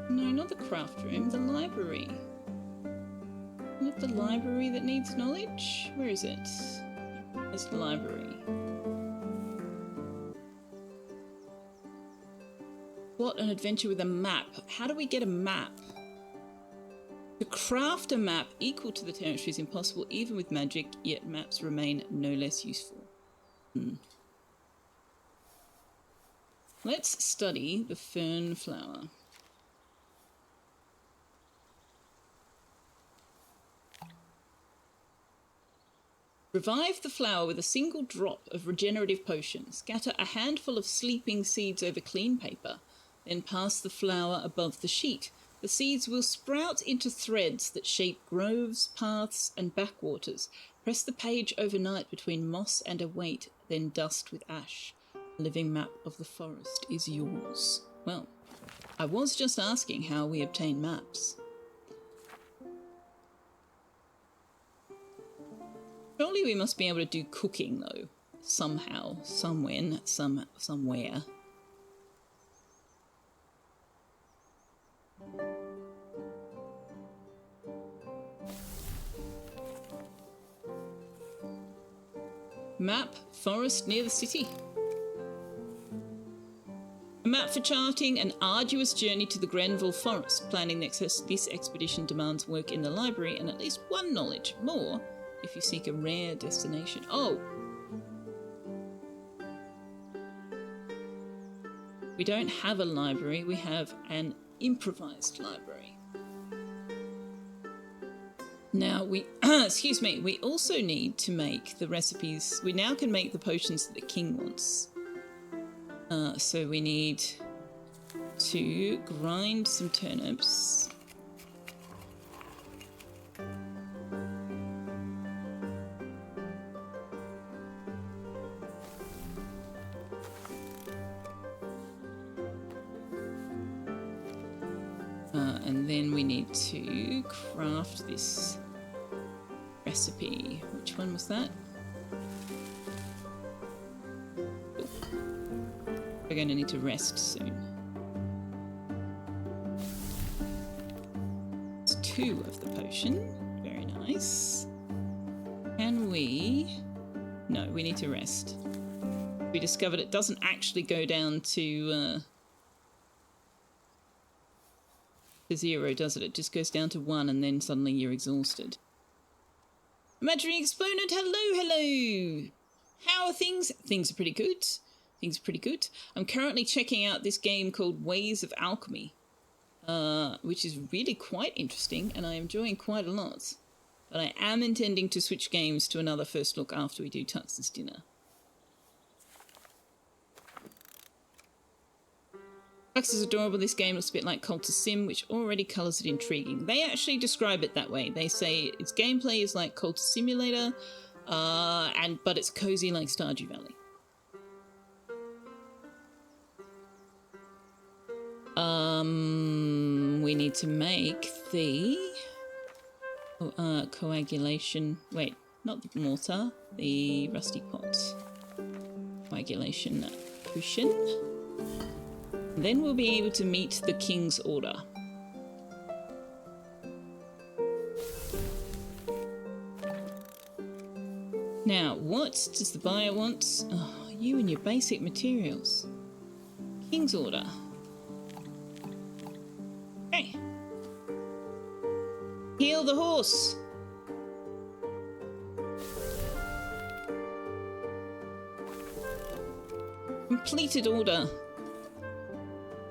No, not the craft room, the library. Not the library that needs knowledge? Where is it? It's the library. What an adventure with a map. How do we get a map? To craft a map equal to the territory is impossible even with magic, yet maps remain no less useful. Let's study the fern flower. Revive the flower with a single drop of regenerative potion. Scatter a handful of sleeping seeds over clean paper. Then pass the flower above the sheet. The seeds will sprout into threads that shape groves, paths, and backwaters. Press the page overnight between moss and a weight, then dust with ash. A living map of the forest is yours. Well, I was just asking how we obtain maps. Surely we must be able to do cooking, though. Somehow, somewhere. Map, forest near the city. A map for charting an arduous journey to the Grenville Forest. Planning this expedition demands work in the library and at least 1 knowledge. More if you seek a rare destination. Oh! We don't have a library, we have an improvised library. Now we, excuse me, we also need to make the recipes. We now can make the potions that the king wants. So we need to grind some turnips. And then we need to craft this recipe. Which one was that? Oh. We're going to need to rest soon. It's 2 of the potion. Very nice. Can we... No, we need to rest. We discovered it doesn't actually go down to 0, does it? It just goes down to 1 and then suddenly you're exhausted. Imaginary exponent, hello! How are things? Things are pretty good. I'm currently checking out this game called Ways of Alchemy, which is really quite interesting and I'm enjoying quite a lot. But I am intending to switch games to another first look after we do Tux's dinner. Tux is adorable. This game looks a bit like Cult of Sim, which already colours it intriguing. They actually describe it that way. They say its gameplay is like Cult Simulator, but it's cozy like Stardew Valley. We need to make the coagulation. Wait, not the mortar, the rusty pot. Coagulation potion. Then we'll be able to meet the king's order. Now, what does the buyer want? Oh, you and your basic materials. King's order. Okay. Heal the horse. Completed order.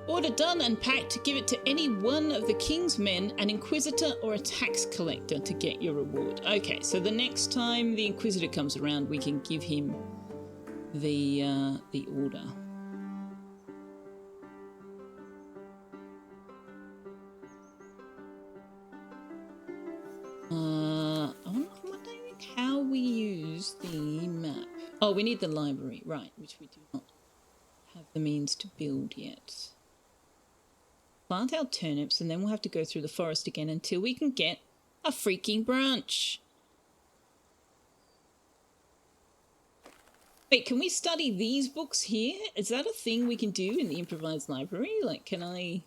Order done and packed to give it to any one of the king's men, an inquisitor or a tax collector to get your reward. Okay, so the next time the inquisitor comes around, we can give him the order. I'm wondering how we use the map. Oh, we need the library, right, which we do not have the means to build yet. Plant our turnips and then we'll have to go through the forest again until we can get a freaking branch. Wait, can we study these books here? Is that a thing we can do in the improvised library? Like, can I...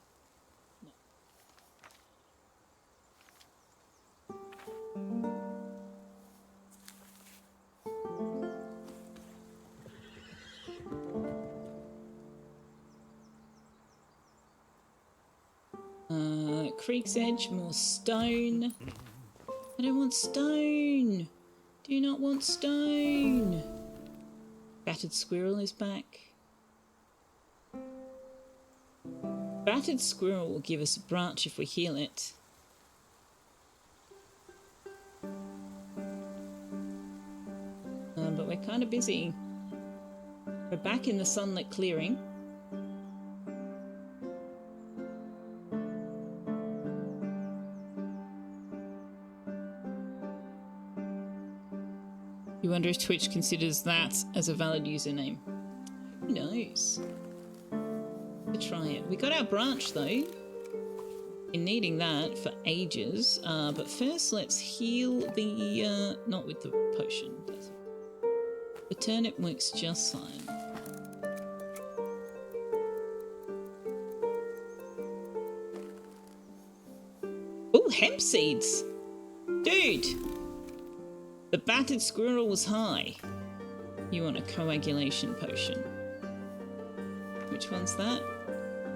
Creek's Edge, more stone. I don't want stone. Do not want stone. Battered squirrel is back. Battered squirrel will give us a branch if we heal it. But we're kind of busy. We're back in the sunlit clearing. You wonder if Twitch considers that as a valid username. Who knows? We'll try it. We got our branch though. Been needing that for ages. But first let's heal the... not with the potion. The turnip works just fine. Oh, hemp seeds! Dude! The battered squirrel was high. You want a coagulation potion. Which one's that?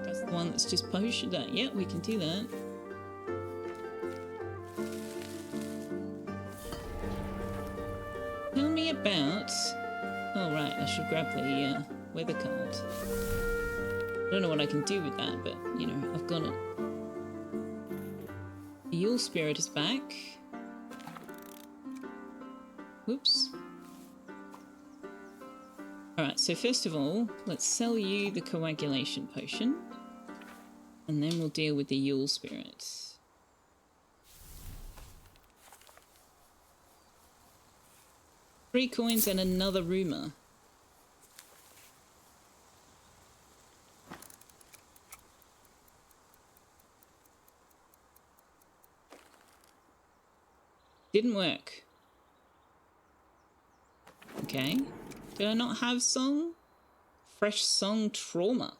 That's the one that's just potioned. Yeah, we can do that. Tell me about... Oh, right, I should grab the weather card. I don't know what I can do with that, but, you know, I've got it. The Yule Spirit is back. Whoops. Alright, so first of all, let's sell you the coagulation potion. And then we'll deal with the Yule Spirit. 3 coins and another rumour. Didn't work. Okay. Did I not have song? Fresh song trauma.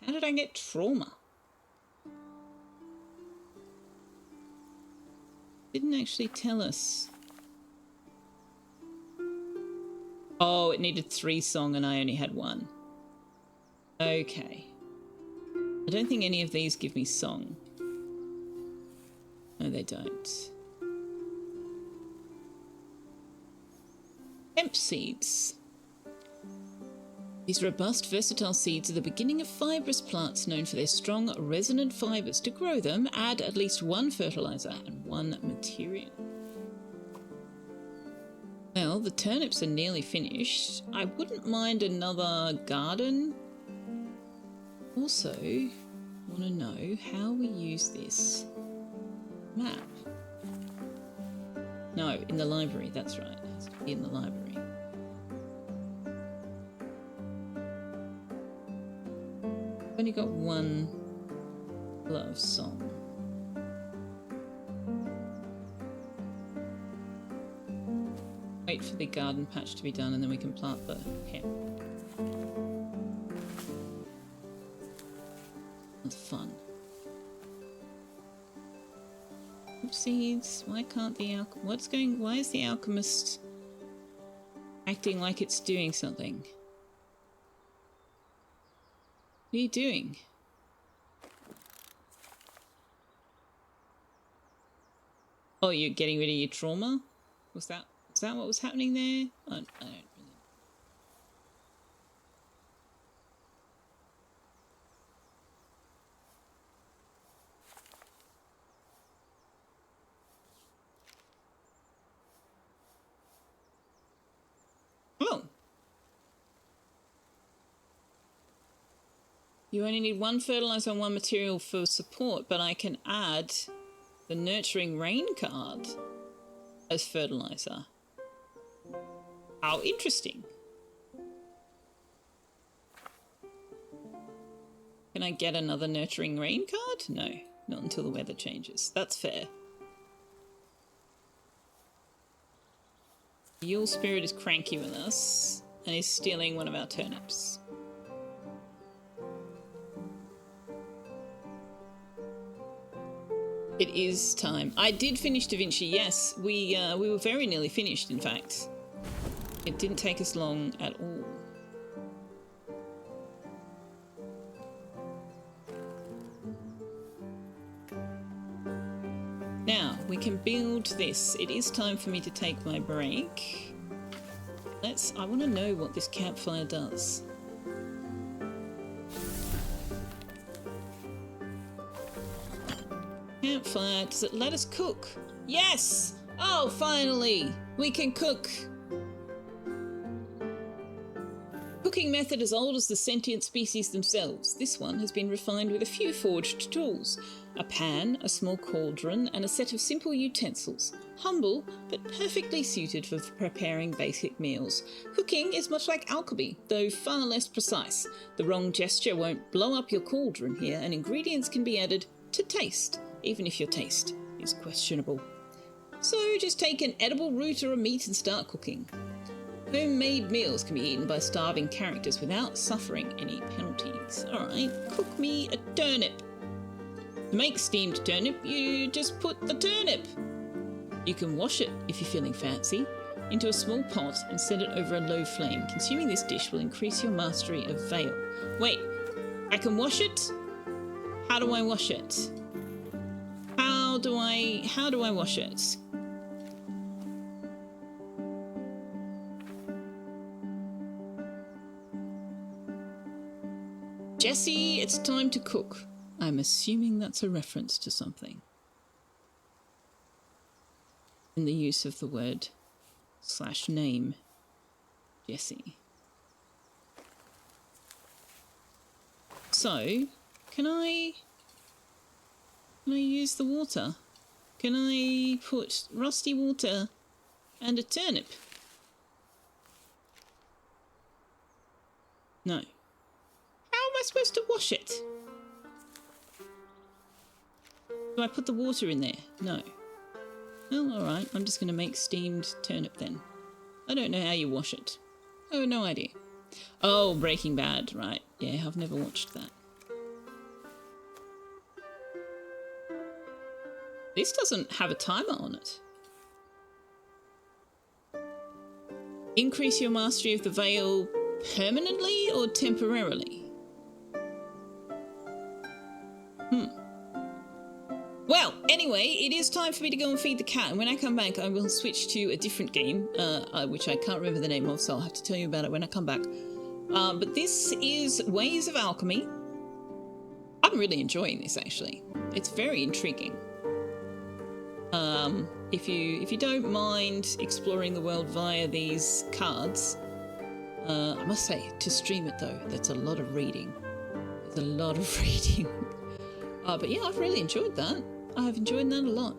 How did I get trauma? Didn't actually tell us. Oh, it needed 3 song and I only had 1. Okay. I don't think any of these give me song. No, they don't. Hemp seeds. These robust, versatile seeds are the beginning of fibrous plants known for their strong, resonant fibers. To grow them, add at least 1 fertilizer and 1 material. Well, the turnips are nearly finished. I wouldn't mind another garden. Also, want to know how we use this map. No, in the library, that's right. It has to be in the library. I've only got 1 love song. Wait for the garden patch to be done and then we can plant the hemp. That's fun. Seeds. Why can't the why is the alchemist acting like it's doing something. What are you doing? Oh, you're getting rid of your trauma? Was that what was happening there? I don't really. Oh. You only need one fertilizer and one material for support, but I can add the Nurturing Rain card as fertilizer. How interesting. Can I get another Nurturing Rain card? No, not until the weather changes. That's fair. Yule Spirit is cranky with us and is stealing one of our turnips. It is time. I did finish Da Vinci, yes. We were very nearly finished, in fact. It didn't take us long at all. Now, we can build this. It is time for me to take my break. I want to know what this campfire does. Campfire, does it let us cook? Yes! Oh, finally! We can cook! Cooking method as old as the sentient species themselves. This one has been refined with a few forged tools. A pan, a small cauldron, and a set of simple utensils. Humble, but perfectly suited for preparing basic meals. Cooking is much like alchemy, though far less precise. The wrong gesture won't blow up your cauldron here, and ingredients can be added to taste, even if your taste is questionable. So just take an edible root or a meat and start cooking. Homemade meals can be eaten by starving characters without suffering any penalties. Alright, cook me a turnip. To make steamed turnip, you just put the turnip. You can wash it, if you're feeling fancy, into a small pot and set it over a low flame. Consuming this dish will increase your mastery of Veil. Wait, I can wash it? How do I wash it? How do I wash it? Jesse, it's time to cook. I'm assuming that's a reference to something. In the use of the word /name, Jesse. So, can I use the water? Can I put rusty water and a turnip? No. How am I supposed to wash it? Do I put the water in there? No. Well, alright, I'm just going to make steamed turnip then. I don't know how you wash it. Oh, no idea. Oh, Breaking Bad, right. Yeah, I've never watched that. This doesn't have a timer on it. Increase your mastery of the Veil permanently or temporarily? Well, anyway, it is time for me to go and feed the cat, and when I come back I will switch to a different game, which I can't remember the name of, so I'll have to tell you about it when I come back. But this is Ways of Alchemy. I'm really enjoying this, actually. It's very intriguing. If you don't mind exploring the world via these cards, I must say, to stream it though, that's a lot of reading. There's a lot of reading. But yeah, I've really enjoyed that. I've enjoyed that a lot.